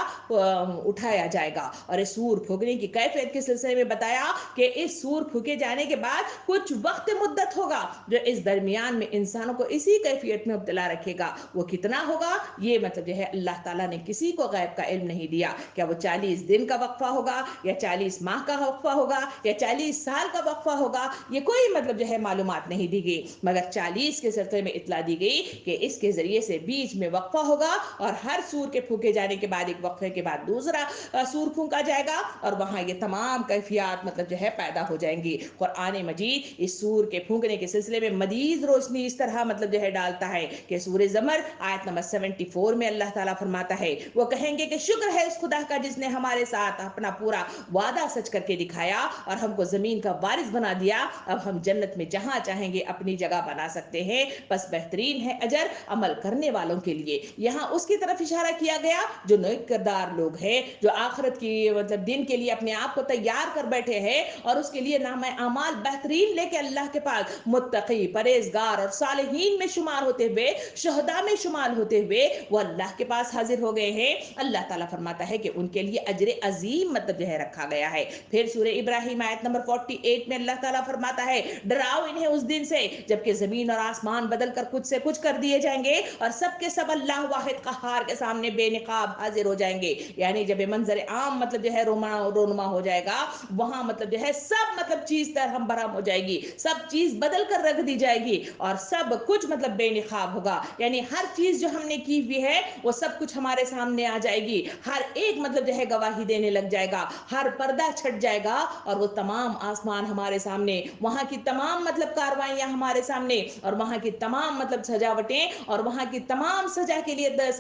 उठाया जाएगा। और इस सूर फूकने की कैफियत के सिलसिले में बताया कि इस सूर फूके जाने के बाद कुछ वक्त मुद्दत होगा जो इस दरमियान में इंसानों को इसी कैफियत में मुब्तला रखेगा। वो कितना होगा ये मतलब जो है अल्लाह ताला ने किसी को गैब का इल्म नहीं दिया। क्या वो 40 दिन का वक्फा होगा या 40 माह का वक्फा होगा या 40 साल का वक्फा होगा, ये कोई मतलब जो है मालूमात नहीं दी गई, मगर 40 के सिलसिले में इतला दी गई कि इसके जरिए से बीच में वक्फा होगा और हर सूर के फूके जाने के बाद एक वक्फे के बाद दूसरा सूर फूंका जाएगा और वहां ये तमाम कैफियत मतलब जो है पैदा हो जाएंगी। कुरान मजीद इस सूर के फूंकने के सिलसिले में मजीद रोशनी इस तरह मतलब जो है डालता है कि सूरह ज़मर आयत नंबर 74 में अल्लाह ताला फरमाता है वो कहेंगे कि शुक्र है उस खुदा का जिसने हमारे साथ अपना पूरा वादा सच करके दिखाया और हमको जमीन का वारिस बना दिया। अब हम जन्नत में जहां चाहेंगे अपनी जगह बना सकते हैं, बस बेहतरीन है अजर अमल करने वालों के लिए। यहाँ उसकी तरफ इशारा किया गया जो नेक किरदार लोग हैं, जो आखिरत की मतलब दिन के लिए अपने आप को तैयार कर बैठे हैं और उसके लिए नामे अमाल बेहतरीन लेके अल्लाह के पास मुत्तकी परहेजगार और सालिहीन में शुमार होते हुए शहदा में शुमार होते हुए वो अल्लाह के पास हाजिर हो गए हैं। अल्लाह ताला फरमाता है कि उनके लिए अजर अजीम मतलब जो है रखा गया है। फिर सूरह इब्राहिम आयत नंबर 48 में अल्लाह ताला फरमाता है डराओ इन्हें उस दिन से जबकि जमीन और आसमान बदल कर कुछ से कुछ कर दिए जाएंगे और सबके सब अल्लाह वाहिद कहार के सामने बेनिकाब हाजिर हो जाएंगे। यानी जब मंजर आम मतलब जो है रोनुमा हो जाएगा वहां मतलब जो है सब मतलब चीज तरहम बरहम हो जाएगी, सब चीज बदल कर रख दी जाएगी और सब कुछ मतलब बेनिकाब होगा। यानी हर चीज जो हमने की हुई है वो सब कुछ हमारे सामने आ जाएगी, हर एक मतलब जो है गवाही देने लग जाएगा, हर पर्दा छट जाएगा और वो तमाम आसमान हमारे सामने, वहां की तमाम मतलब कार्रवाइयां हमारे सामने और वहां की तमाम मतलब सजावटें और वहां की तमाम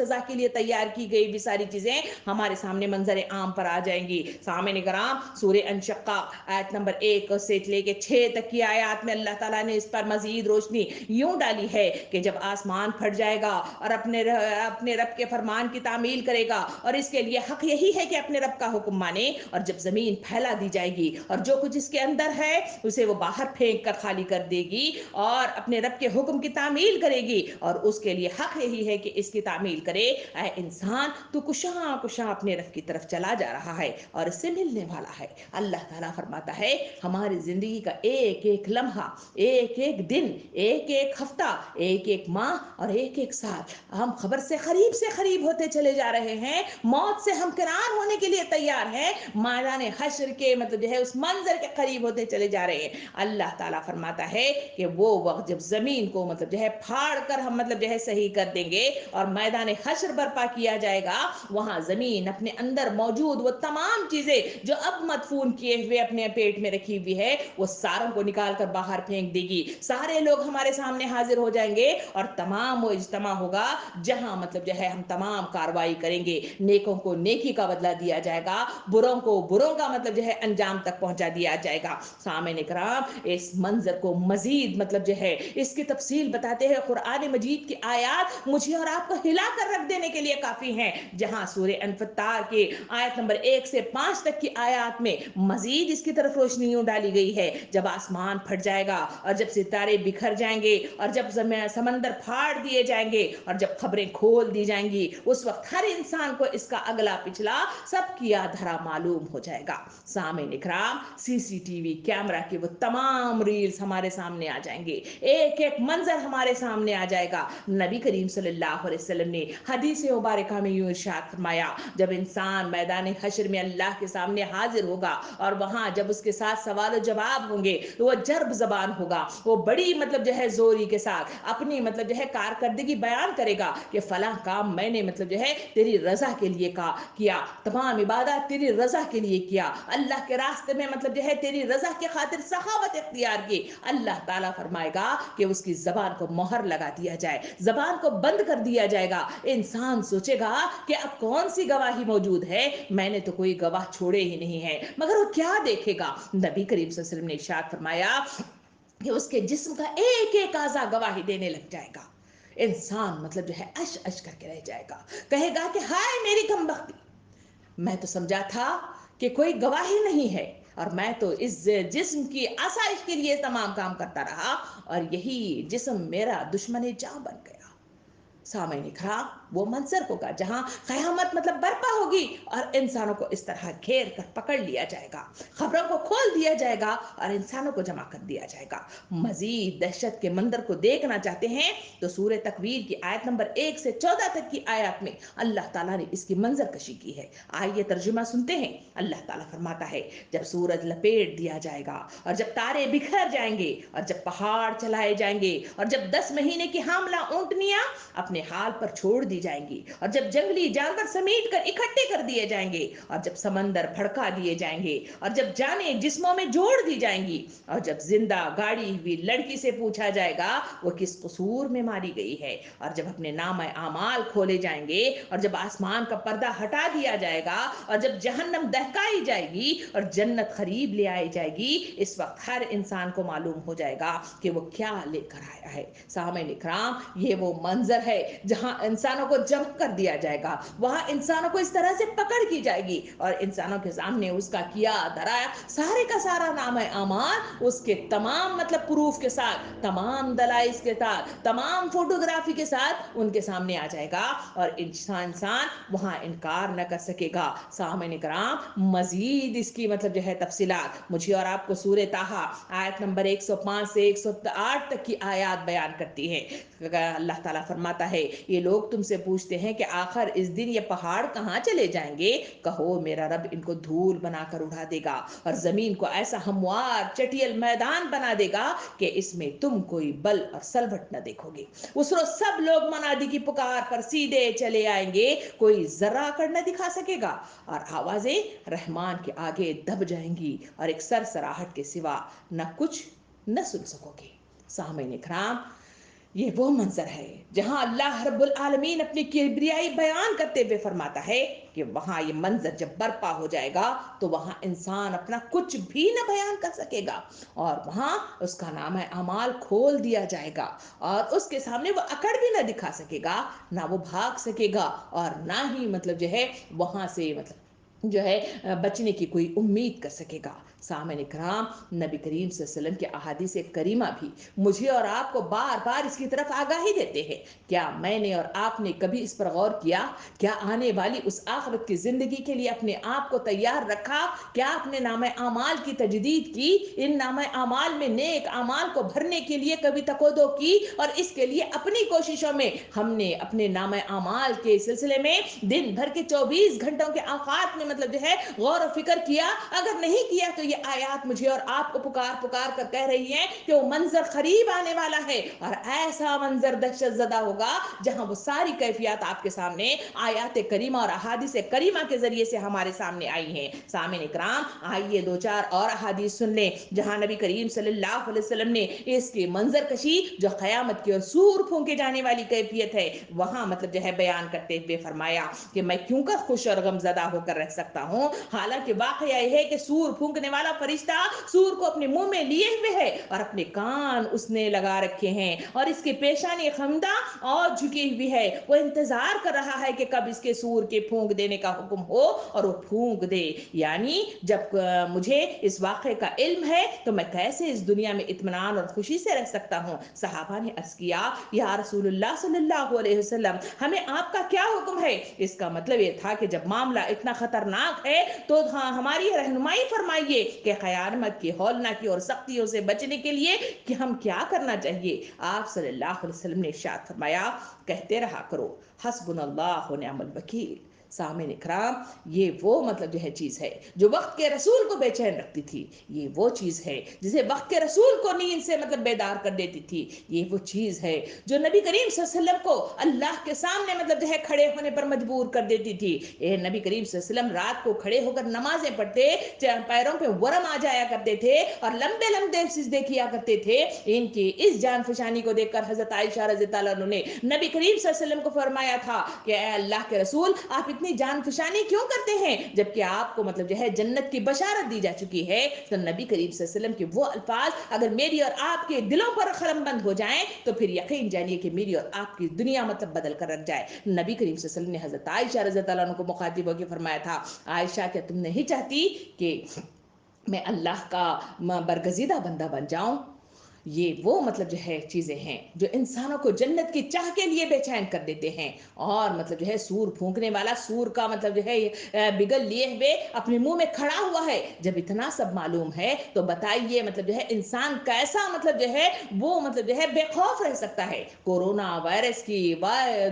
غذا کے لیے تیار کی گئی بھی ساری چیزیں ہمارے سامنے منظر عام پر آ جائیں گی. سامعین کرام سورہ انشقاق آیت نمبر 1 سے لے کے 6 تک کی آیات میں اللہ تعالیٰ نے اس پر مزید روشنی یوں ڈالی ہے کہ جب آسمان پھٹ جائے گا اور اپنے رب کے فرمان کی تعمیل کرے گا اور اس کے لیے حق یہی ہے کہ اپنے رب کا حکم مانے, اور جب زمین پھیلا دی جائے گی اور جو کچھ اس کے اندر ہے اسے وہ باہر پھینک کر خالی کر دے گی اور اپنے رب کے حکم کی تعمیل کرے گی, اور اس کے لیے حق یہی ہے کہ اس کی تعمیل کرے. اے انسان تو کشاں کشاں اپنے رب کی طرف چلا جا رہا ہے اور اس سے ملنے والا ہے. اللہ تعالیٰ فرماتا ہے ہماری زندگی کا ایک ایک لمحہ, ایک ایک دن, ایک ایک ہفتہ, ایک ایک ماہ اور ایک ایک سال ہم خبر سے قریب ہوتے چلے جا رہے ہیں. موت سے ہم کنار ہونے کے لیے تیار ہیں, میدان حشر کے مطلب جو ہے اس منظر کے قریب ہوتے چلے جا رہے ہیں. اللہ تعالیٰ فرماتا ہے کہ وہ وقت جب زمین کو مطلب جو ہے پھاڑ کر ہم مطلب جو ہے صحیح کر دیں گے اور میدان حشر برپا کیا جائے گا, وہاں زمین اپنے اندر موجود وہ تمام چیزیں جو اب مدفون کیے ہوئے اپنے پیٹ میں رکھی ہوئی ہے وہ ساروں کو نکال کر باہر پھینک دے گی. سارے لوگ ہمارے سامنے حاضر ہو جائیں گے اور تمام وہ اجتماع ہوگا جہاں مطلب جو ہے ہم تمام کاروائی کریں گے. نیکوں کو نیکی کا بدلہ دیا جائے گا, بروں کو بروں کا مطلب جو ہے انجام تک پہنچا دیا جائے گا. سامعین کرام اس منظر کو مزید مطلب جو ہے اس کی تفصیل بتاتے ہیں قرآن مجید کی آیات مجھے اور آپ کو ہلا کر رکھ دینے کے لیے کافی ہیں, جہاں سورہ انفطار کے آیت نمبر 1 سے 5 تک کی آیات میں مزید اس کی طرف روشنی یوں ڈالی گئی ہے. جب آسمان پھٹ جائے گا اور جب ستارے بکھر جائیں گے اور جب سمندر پھاڑ دیے جائیں گے اور جب خبریں کھول دی جائیں گی, اس وقت ہر انسان کو اس کا اگلا پچھلا سب کیا دھرا معلوم ہو جائے گا. سامعین اکرام سی سی ٹی وی کیمرہ کے وہ تمام ریلز ہمارے سامنے آ جائیں گے, ایک ایک منظر ہمارے سامنے آ جائے گا. نبی کریم صلی اللہ علیہ وسلم نے حدیث مبارکہ میں یوں ارشاد فرمایا, جب انسان میدان حشر میں اللہ کے سامنے حاضر ہوگا اور وہاں جب اس کے ساتھ سوال و جواب ہوں گے تو وہ جرب زبان ہوگا, وہ بڑی مطلب جو ہے زوری کے ساتھ اپنی مطلب جو ہے کارکردگی بیان کرے گا کہ فلاں کام میں نے مطلب جو ہے تیری رضا کے لیے کیا, تمام عبادات تیری رضا کے لیے کیا, اللہ کے راستے میں مطلب جو ہے تیری رضا کی خاطر سخاوت اختیار کی. اللہ تعالیٰ فرمائے گا کہ اس کی زبان کو مہر لگا دیا جائے, زبان کو بند کر دیا جائے گا. انسان سوچے گا کہ اب کون سی گواہی موجود ہے, میں نے تو کوئی گواہ چھوڑے ہی نہیں ہے, مگر وہ کیا دیکھے گا. نبی کریم صلی اللہ علیہ وسلم نے ارشاد فرمایا کہ اس کے جسم کا ایک ایک اعضا گواہی دینے لگ جائے گا. انسان مطلب جو ہے اش اش کر کے رہ جائے گا, کہے گا کہ ہائے میری کمبختی, میں تو سمجھا تھا کہ کوئی گواہی نہیں ہے اور میں تو اس جسم کی آسائش کے لیے تمام کام کرتا رہا اور یہی جسم میرا دشمن جاں بن گیا. سامعین اکرام وہ منظر ہوگا جہاں قیامت مطلب برپا ہوگی اور انسانوں کو اس طرح گھیر کر پکڑ لیا جائے گا, خبروں کو کھول دیا جائے گا اور انسانوں کو جمع کر دیا جائے گا. مزید دہشت کے منظر کو دیکھنا چاہتے ہیں تو سورہ تکویر کی آیت نمبر 1 سے 14 تک کی آیات میں اللہ تعالیٰ نے اس کی منظر کشی کی ہے. آئیے ترجمہ سنتے ہیں. اللہ تعالیٰ فرماتا ہے جب سورج لپیٹ دیا جائے گا اور جب تارے بکھر جائیں گے اور جب پہاڑ چلائے جائیں گے اور جب 10 مہینے کی حاملہ اونٹنیاں اپنے حال پر چھوڑ دی جائیں گی اور جب جنگلی جانور سمیٹ کر اکٹھے کر دیے جائیں گے اور جب سمندر بھڑکا دیے جائیں گے اور جب جانیں جسموں میں جوڑ دی جائیں گی اور جب زندہ گاڑی ہوئی لڑکی سے پوچھا جائے گا وہ کس قصور میں ماری گئی ہے اور جب اپنے نام اعمال کھولے جائیں گے اور جب آسمان کا پردہ ہٹا دیا جائے گا اور جب جہنم دہکائی جائے گی اور جنت قریب لے آئی جائے گی, اس وقت ہر انسان کو معلوم ہو جائے گا کہ وہ کیا لے کر آیا ہے. سامعین اکرام یہ وہ منظر ہے جہاں انسانوں کو جمع کر دیا جائے گا, وہاں انسانوں کو اس طرح سے پکڑ کی جائے گی اور انسانوں کے سامنے اس کا کیا دھرا سارے کا سارا نام اعمال اس کے تمام مطلب پروف کے ساتھ, تمام دلائل کے ساتھ, تمام فوٹوگرافی کے ساتھ ان کے سامنے آ جائے گا اور انسان وہاں انکار نہ کر سکے گا. سامعین کرام مزید اس کی مطلب جو ہے تفصیلات مجھے اور آپ کو سورہ طٰہٰ آیت نمبر 105 سے 108 تک کی آیات بیان کرتی ہے. اللہ تعالیٰ فرماتا ہے یہ لوگ تم سے پوچھتے ہیں کہ آخر اس دن یہ پہاڑ کہاں چلے جائیں گے, کہو میرا رب ان کو دھول بنا کر اڑا دے گا اور زمین کو ایسا ہموار چٹیل میدان بنا دے گا کہ اس میں تم کوئی بل اور سلوٹ نہ دیکھو گے. اس روز سب لوگ منادی کی پکار پر سیدھے چلے آئیں گے, کوئی ذرہ کر نہ دکھا سکے گا اور آوازیں رحمان کے آگے دب جائیں گی اور ایک سرسراہٹ کے سوا نہ کچھ نہ سن سکو گے. سامعین اکرام یہ وہ منظر ہے جہاں اللہ رب العالمین اپنی کبریائی بیان کرتے ہوئے فرماتا ہے کہ وہاں یہ منظر جب برپا ہو جائے گا تو وہاں انسان اپنا کچھ بھی نہ بیان کر سکے گا، اور وہاں اس کا نام اعمال کھول دیا جائے گا، اور اس کے سامنے وہ اکڑ بھی نہ دکھا سکے گا، نہ وہ بھاگ سکے گا، اور نہ ہی مطلب جو ہے وہاں سے مطلب جو ہے بچنے کی کوئی امید کر سکے گا۔ سامعین کرام، نبی کریم صلی اللہ علیہ وسلم کی احادیث کریمہ بھی مجھے اور آپ کو بار بار اس کی طرف آگاہی دیتے ہیں۔ کیا میں نے اور آپ نے کبھی اس پر غور کیا؟ کیا آنے والی اس آخرت کی زندگی کے لیے اپنے آپ کو تیار رکھا؟ کیا اپنے نامہ اعمال کی تجدید کی؟ ان نامہ اعمال میں نیک اعمال کو بھرنے کے لیے کبھی تقویٰ کی؟ اور اس کے لیے اپنی کوششوں میں ہم نے اپنے نامہ اعمال کے سلسلے میں دن بھر کے 24 گھنٹوں کے اوقات میں مطلب جو ہے غور و فکر کیا؟ اگر نہیں کیا تو یہ آیات مجھے اور آپ کو پکار پکار کر کہہ رہی ہیں کہ وہ منظر قریب آنے والا ہے، اور ایسا منظر دہشت زدہ ہوگا جہاں وہ ساری کیفیات آپ کے سامنے آیات کریمہ اور احادیث کریمہ کے ذریعے سے ہمارے سامنے آئی ہیں۔ سامعین اکرام، آئیے دو چار اور احادیث سن لیں جہاں نبی کریم صلی اللہ علیہ وسلم نے اس کی منظر کشی جو قیامت کی اور سور پھونکے جانے والی کیفیت ہے وہاں مطلب جو ہے بیان کرتے ہوئے فرمایا کہ میں کیوں کر خوش اور غمزدہ ہو کر رہ سکتا ہوں، حالانکہ واقعہ یہ ہے کہ سور پھونکنے والا فرشتہ سور کو اپنے منہ میں لیے ہوئے ہے اور اپنے کان اس نے لگا رکھے ہیں، اور اس کی پیشانی خمدہ اور جھکی ہوئی ہے، وہ انتظار کر رہا ہے کہ کب اس کے سور کے پھونک دینے کا حکم ہو اور وہ پھونک دے۔ یعنی جب مجھے اس واقعے کا علم ہے تو میں کیسے اس دنیا میں اطمینان اور خوشی سے رہ سکتا ہوں؟ صحابہ نے عرض کیا یا رسول اللہ صلی اللہ علیہ وسلم، ہمیں آپ کا کیا حکم ہے؟ اس کا مطلب یہ تھا کہ جب معاملہ اتنا خطرناک ہے تو ہماری رہنمائی فرمائیے کہ قیامت کی ہولناکی اور سختیوں سے بچنے کے لیے کہ ہم کیا کرنا چاہیے؟ آپ صلی اللہ علیہ وسلم نے ارشاد فرمایا، کہتے رہا کرو حسبنا اللہ و نعم الوکیل۔ سامعین اکرام، یہ وہ مطلب جو ہے چیز ہے جو وقت کے رسول کو بے چین رکھتی تھی، یہ وہ چیز ہے جسے وقت کے رسول کو نیند سے مطلب بیدار کر دیتی تھی، یہ وہ چیز ہے جو نبی کریم صلی اللہ علیہ وسلم کو اللہ کے سامنے مطلب جو ہے کھڑے ہونے پر مجبور کر دیتی تھی۔ اے نبی کریم صلی اللہ علیہ وسلم رات کو کھڑے ہو کر نمازیں پڑھتے، پیروں پہ ورم آ جایا کرتے تھے اور لمبے لمبے سجدے کیا کرتے تھے۔ ان کی اس جان فشانی کو دیکھ کر حضرت عائشہ رضی اللہ عنہ نے نبی کریم صلی اللہ علیہ وسلم کو فرمایا تھا کہ اے اللہ کے رسول، آپ اتنی جان فشانی کیوں کرتے ہیں جبکہ آپ کو مطلب جو ہے جنت کی بشارت دی جا چکی ہے؟ تو نبی کریم صلی اللہ علیہ وسلم کے وہ الفاظ اگر میری اور آپ کے دلوں پر قلم بند ہو جائیں تو پھر یقین جانیے کہ میری اور آپ کی دنیا مطلب بدل کر رکھ جائے۔ نبی کریم صلی اللہ علیہ وسلم نے حضرت عائشہ رضی اللہ عنہ کو مخاطب ہو کے فرمایا تھا، عائشہ کیا تم نہیں چاہتی کہ میں اللہ کا برگزیدہ بندہ بن جاؤں؟ یہ وہ مطلب جو ہے چیزیں ہیں جو انسانوں کو جنت کی چاہ کے لیے بے چین کر دیتے ہیں، اور مطلب جو ہے سور پھونکنے والا سور کا مطلب جو ہے بگل لیے ہوئے اپنے منہ میں کھڑا ہوا ہے۔ جب اتنا سب معلوم ہے تو بتائیے مطلب جو ہے انسان کیسا مطلب جو ہے وہ مطلب جو ہے بے خوف رہ سکتا ہے؟ کورونا وائرس کی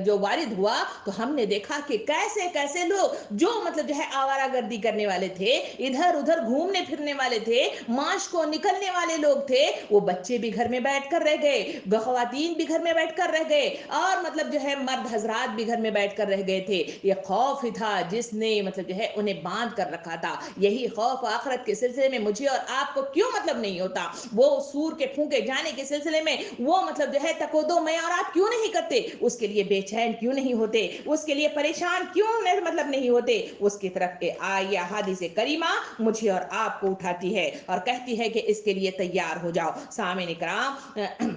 جو وارد ہوا تو ہم نے دیکھا کہ کیسے کیسے لوگ جو مطلب جو ہے آوارہ گردی کرنے والے تھے، ادھر ادھر گھومنے پھرنے والے تھے، معاش کو نکلنے والے لوگ تھے، وہ بچے بھی گھر میں بیٹھ کر رہ گئے، خواتین بھی گھر میں بیٹھ کر رہ گئے، اور مطلب جو ہے مرد حضرات بھی گھر میں بیٹھ کر رہ گئے تھے۔ یہ خوف ہی تھا جس نے مطلب جو ہے انہیں باندھ کر رکھا تھا۔ یہی خوف آخرت کے سلسلے میں مجھے اور آپ کو کیوں مطلب نہیں ہوتا؟ وہ سور کے پھونکے جانے کے سلسلے میں وہ مطلب جو ہے تقویٰ میں اور آپ کیوں نہیں کرتے؟ اس کے لیے بے چین کیوں نہیں ہوتے؟ اس کے لیے پریشان کیوں مطلب نہیں ہوتے؟ اس کی طرف آئی احادیث کریمہ مجھے اور آپ کو اٹھاتی ہے اور کہتی ہے کہ اس کے لیے تیار ہو جاؤ۔ سامعین کرام،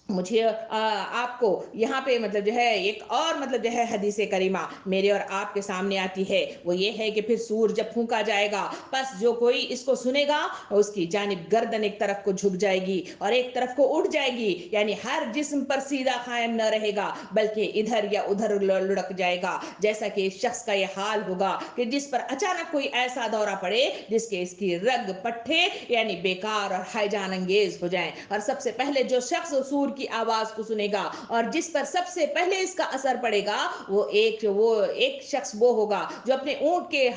مجھے آپ کو یہاں پہ مطلب جو ہے ایک اور مطلب جو ہے حدیث کریمہ میرے اور آپ کے سامنے آتی ہے، وہ یہ ہے کہ پھر سور جب پھونکا جائے گا پس جو کوئی اس کو سنے گا اس کی جانب گردن ایک طرف کو جھک جائے گی اور ایک طرف کو اٹھ جائے گی، یعنی ہر جسم پر سیدھا قائم نہ رہے گا بلکہ ادھر یا ادھر لڑک جائے گا، جیسا کہ اس شخص کا یہ حال ہوگا کہ جس پر اچانک کوئی ایسا دورہ پڑے جس کے اس کی رگ پٹھے یعنی بیکار اور ہیجان انگیز ہو جائیں، اور سب سے پہلے جو شخص سور کی آواز کو سنے گا اور جس پر سب سے پہلے اس کا اثر پڑے گا وہ ایک شخص وہ ہوگا جو اپنے اونٹ کے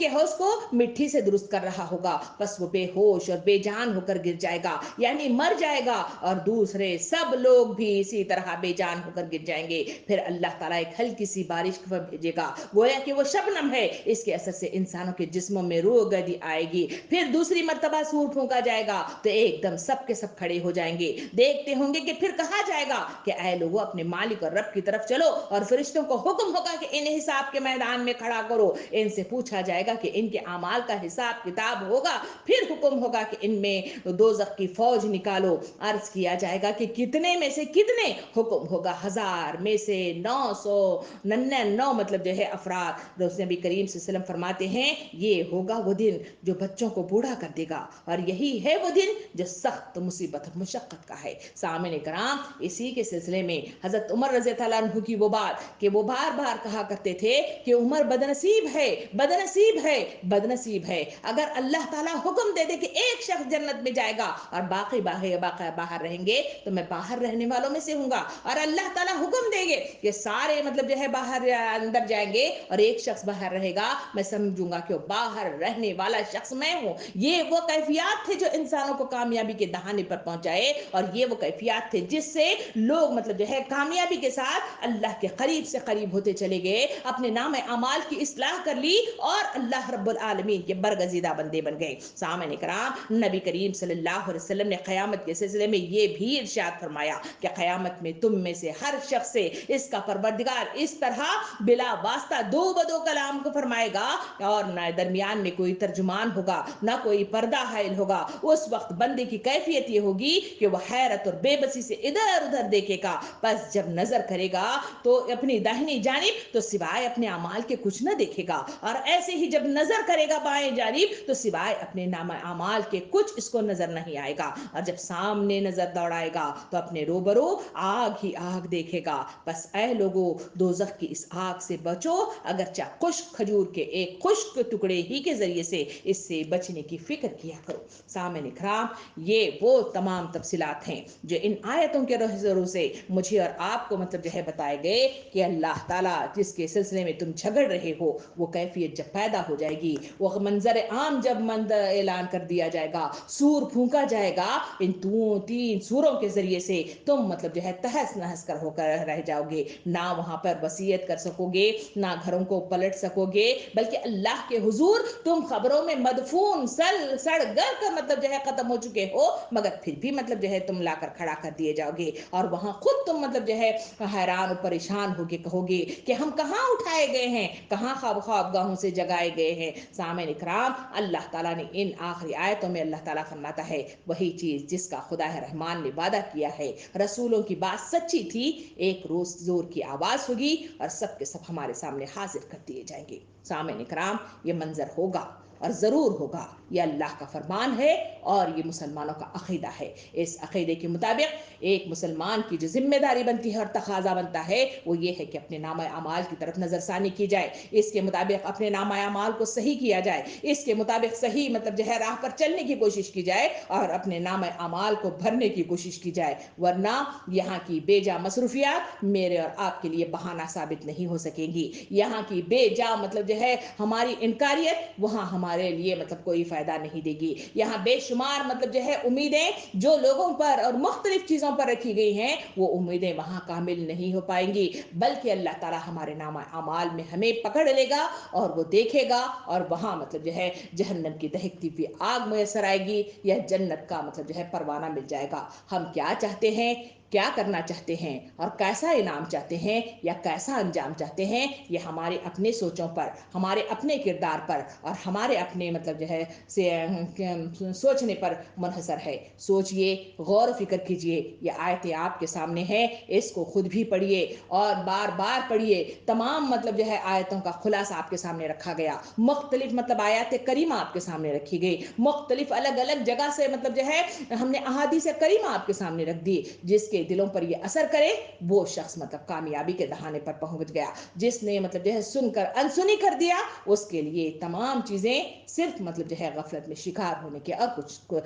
حوض کو مٹی سے درست کر رہا ہوگا، بس وہ بے ہوش اور بے جان ہو کر گر جائے گا، یعنی مر جائے گا، اور دوسرے سب لوگ بھی اسی طرح بے جان ہو کر گر جائیں گے۔ پھر اللہ تعالیٰ ایک ہلکی سی بارش بھیجے گا، گویا کہ وہ شبنم ہے، اس کے اثر سے انسانوں کے جسموں میں روح گردی آئے گی۔ پھر دوسری مرتبہ سور پھونکا جائے گا تو ایک دم سب کے سب کھڑے ہو جائیں گے जाएंगे। देखते होंगे कि फिर कहा जाएगा कि ऐ लोगों अपने मालिक और रब की तरफ चलो, और फरिश्तों को हुक्म होगा कि इन्हें हिसाब के मैदान में खड़ा करो। इनसे पूछा जाएगा कि इनके अमाल का हिसाब किताब होगा। फिर हुक्म होगा कि इनमें दोज़ख की फौज निकालो। अर्ज किया जाएगा कि कितने में से कितने, हुक्म होगा 1000 में से 999 मतलब जो है अफराद। नबी करीम सल्लल्लाहु अलैहि वसल्लम फरमाते हैं ये होगा वो दिन जो बच्चों को बूढ़ा कर देगा, और यही है वो दिन जो सख्त मुसीबत और मुशक्कत का है। सामने कराम, इसी के सिलसिले में हजरत उमर रज़ी अल्लाह अन्हु की वो बात कि वो बार बार कहा करते थे कि उमर बदनसीब है, बदनसीब है, बदनसीब है। अगर अल्लाह ताला हुक्म दे दे कि एक शख्स जन्नत में जाएगा और बाकी बाहर रहेंगे, तो मैं बाहर रहने वालों में से हूँगा। और अल्लाह ताला हुक्म देंगे कि सारे मतलब जो है बाहर अंदर जाएंगे और एक शख्स बाहर रहेगा, मैं समझूंगा कि वो बाहर रहने वाला शख्स मैं हूँ। ये वो कैफियत थे जो इंसानों को कामयाबी के दहाने पर पहुंचाए, और ये वो कैफियत थे जिससे लोग मतलब जो है कामयाबी के साथ अल्लाह के करीब से करीब होते चले गए, अपने नाम अमाल की इस्लाह कर ली और अल्लाह रब्बुल आलमीन के बरगजीदा बंदे बन गए। सामने कराम, नबी करीम सल्लल्लाहु अलैहि वसल्लम ने क़यामत के सिलसिले में ये भी इरशाद फरमाया कि क़यामत में तुम में से हर शख्स से इसका परवरदिगार इस तरह बिला वास्ता दो बदो कलाम को फरमाएगा, और न दरमियान में कोई तर्जुमान होगा, ना कोई पर्दा हाइल होगा। उस वक्त बंदे की कैफियत ये होगी कि वह हैरत और बेबसी से इधर उधर देखेगा। बस जब नजर करेगा तो अपनी दाहिनी जानिब तो सिवाय अपने अमाल के कुछ न देखेगा, और ऐसे ही जब नजर करेगा बाएं जानिब तो सिवाय अपने नाम अमाल के कुछ इसको नजर नहीं आएगा। और जब सामने नजर दौड़ाएगा तो अपने रोबरो आग ही आग देखेगा। बस ऐ लोगों, दोज़ख की इस आग से बचो, अगर चाहे खुश्क खजूर के एक खुश्क टुकड़े ही के जरिए से इससे बचने की फिक्र किया करो। सामने इकराम, ये वो तमाम तफसीलात हैं जो इन आयतों के जरूर से मुझे और आपको मतलब जो है बताए गए कि अल्लाह ताला जिसके सिलसिले में तुम झगड़ रहे हो, वो कैफियत जब पैदा हो जाएगी, वो मंजर आम जब ऐलान कर दिया जाएगा, सूर फूंका जाएगा, इन 3 सूरों के जरिए से तुम मतलब जो है तहस नहस कर होकर रह जाओगे। ना वहां पर वसीयत कर सकोगे, ना घरों को पलट सकोगे, बल्कि अल्लाह के हुजूर तुम खबरों में मदफून सड़ गल कर मतलब जो है खत्म हो चुके हो, मगर फिर भी मतलब जो है तुम लाकर खड़ा कर दिए जाओगे। और वहां खुद तुम मतलब जो है हैरान और परेशान होगे, कहोगे कि हम कहां उठाए गए हैं, कहां ख्वाबगाहों से जगाए गए हैं। सामने इकराम, अल्लाह ताला ने इन आखिरी आयतों में अल्लाह ताला फरमाता है वही चीज जिसका खुदा रहमान ने वादा किया है। रसूलों की बात सच्ची थी, एक रोज जोर की आवाज होगी और सब के सब हमारे सामने हाजिर कर दिए जाएंगे। सामने इकराम, ये मंजर होगा और ज़रूर होगा। ये अल्लाह का फरमान है और ये मुसलमानों का अकीदा है। इस अकीदे के मुताबिक एक मुसलमान की जो जिम्मेदारी बनती है और तकाजा बनता है वो ये है कि अपने नामा अमाल की तरफ नज़रसानी की जाए, इसके मुताबिक अपने नामा अमाल को सही किया जाए, इसके मुताबिक सही मतलब जो है राह पर चलने की कोशिश की जाए और अपने नामा अमाल को भरने की कोशिश की जाए। वरना यहाँ की बेजा मसरूफियात मेरे और आपके लिए बहाना साबित नहीं हो सकेंगी। यहाँ की बेजा मतलब जो है हमारी इनकारियत वहाँ हमारे लिए मतलब कोई फायदा नहीं देगी। यहाँ बेशुमार मतलब जो है उम्मीदें जो लोगों पर और मुख्तलिफ चीजों पर रखी गई हैं, वो उम्मीदें वहाँ कामिल नहीं हो पाएंगी, बल्कि अल्लाह ताला हमारे नामा अमाल में हमें पकड़ लेगा और वो देखेगा, और वहाँ मतलब जो है जहन्नम की दहकती हुई आग मैसर आएगी या जन्नत का मतलब जो है परवाना मिल जाएगा। हम क्या चाहते हैं, क्या करना चाहते हैं और कैसा इनाम चाहते हैं या कैसा अंजाम चाहते हैं, ये हमारे अपने सोचों पर, हमारे अपने किरदार पर और हमारे अपने मतलब जो है से सोचने पर मुनहसर है। सोचिए, गौर फिक्र कीजिए। ये आयतें आपके सामने हैं, इसको खुद भी पढ़िए और बार बार पढ़िए। तमाम मतलब जो है आयतों का खुलासा आपके सामने रखा गया, मुख्तलिफ मतलब आयत करीमा आपके सामने रखी गई, मुख्तलिफ अलग अलग जगह से मतलब जो है हमने अहादीस करीमा आपके सामने रख दी। जिसके दिलों पर ये असर करे वो शख्स मतलब कामयाबी के दहाने पर पहुंच गया। जिसने मतलब जो है सुनकर अनसुनी कर दिया, उसके लिए तमाम चीजें सिर्फ मतलब जो है गफलत में शिकार होने के और कुछ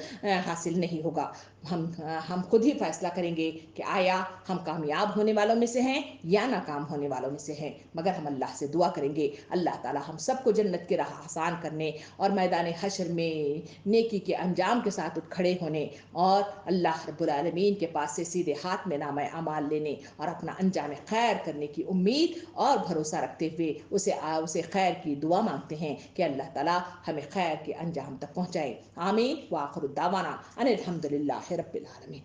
हासिल नहीं होगा। हम खुद ही फैसला करेंगे कि आया हम कामयाब होने वालों में से हैं या नाकाम होने वालों में से हैं। मगर हम अल्लाह से दुआ करेंगे अल्लाह ताला हम सबको जन्नत की राह आसान करने और मैदान हशर में नेकी के अंजाम के साथ उठ खड़े होने और अल्लाह रब्बुल आलमीन के पास से सीधे हाथ में नामा अमाल लेने और अपना अंजाम खैर करने की उम्मीद और भरोसा रखते हुए उसे खैर की दुआ मांगते हैं कि अल्लाह ताला हमें खैर के अंजाम तक पहुंचाए। आमीन। व आखिर दावाना अनिल हम्दुलिल्लाहि रब्बिल आलमीन।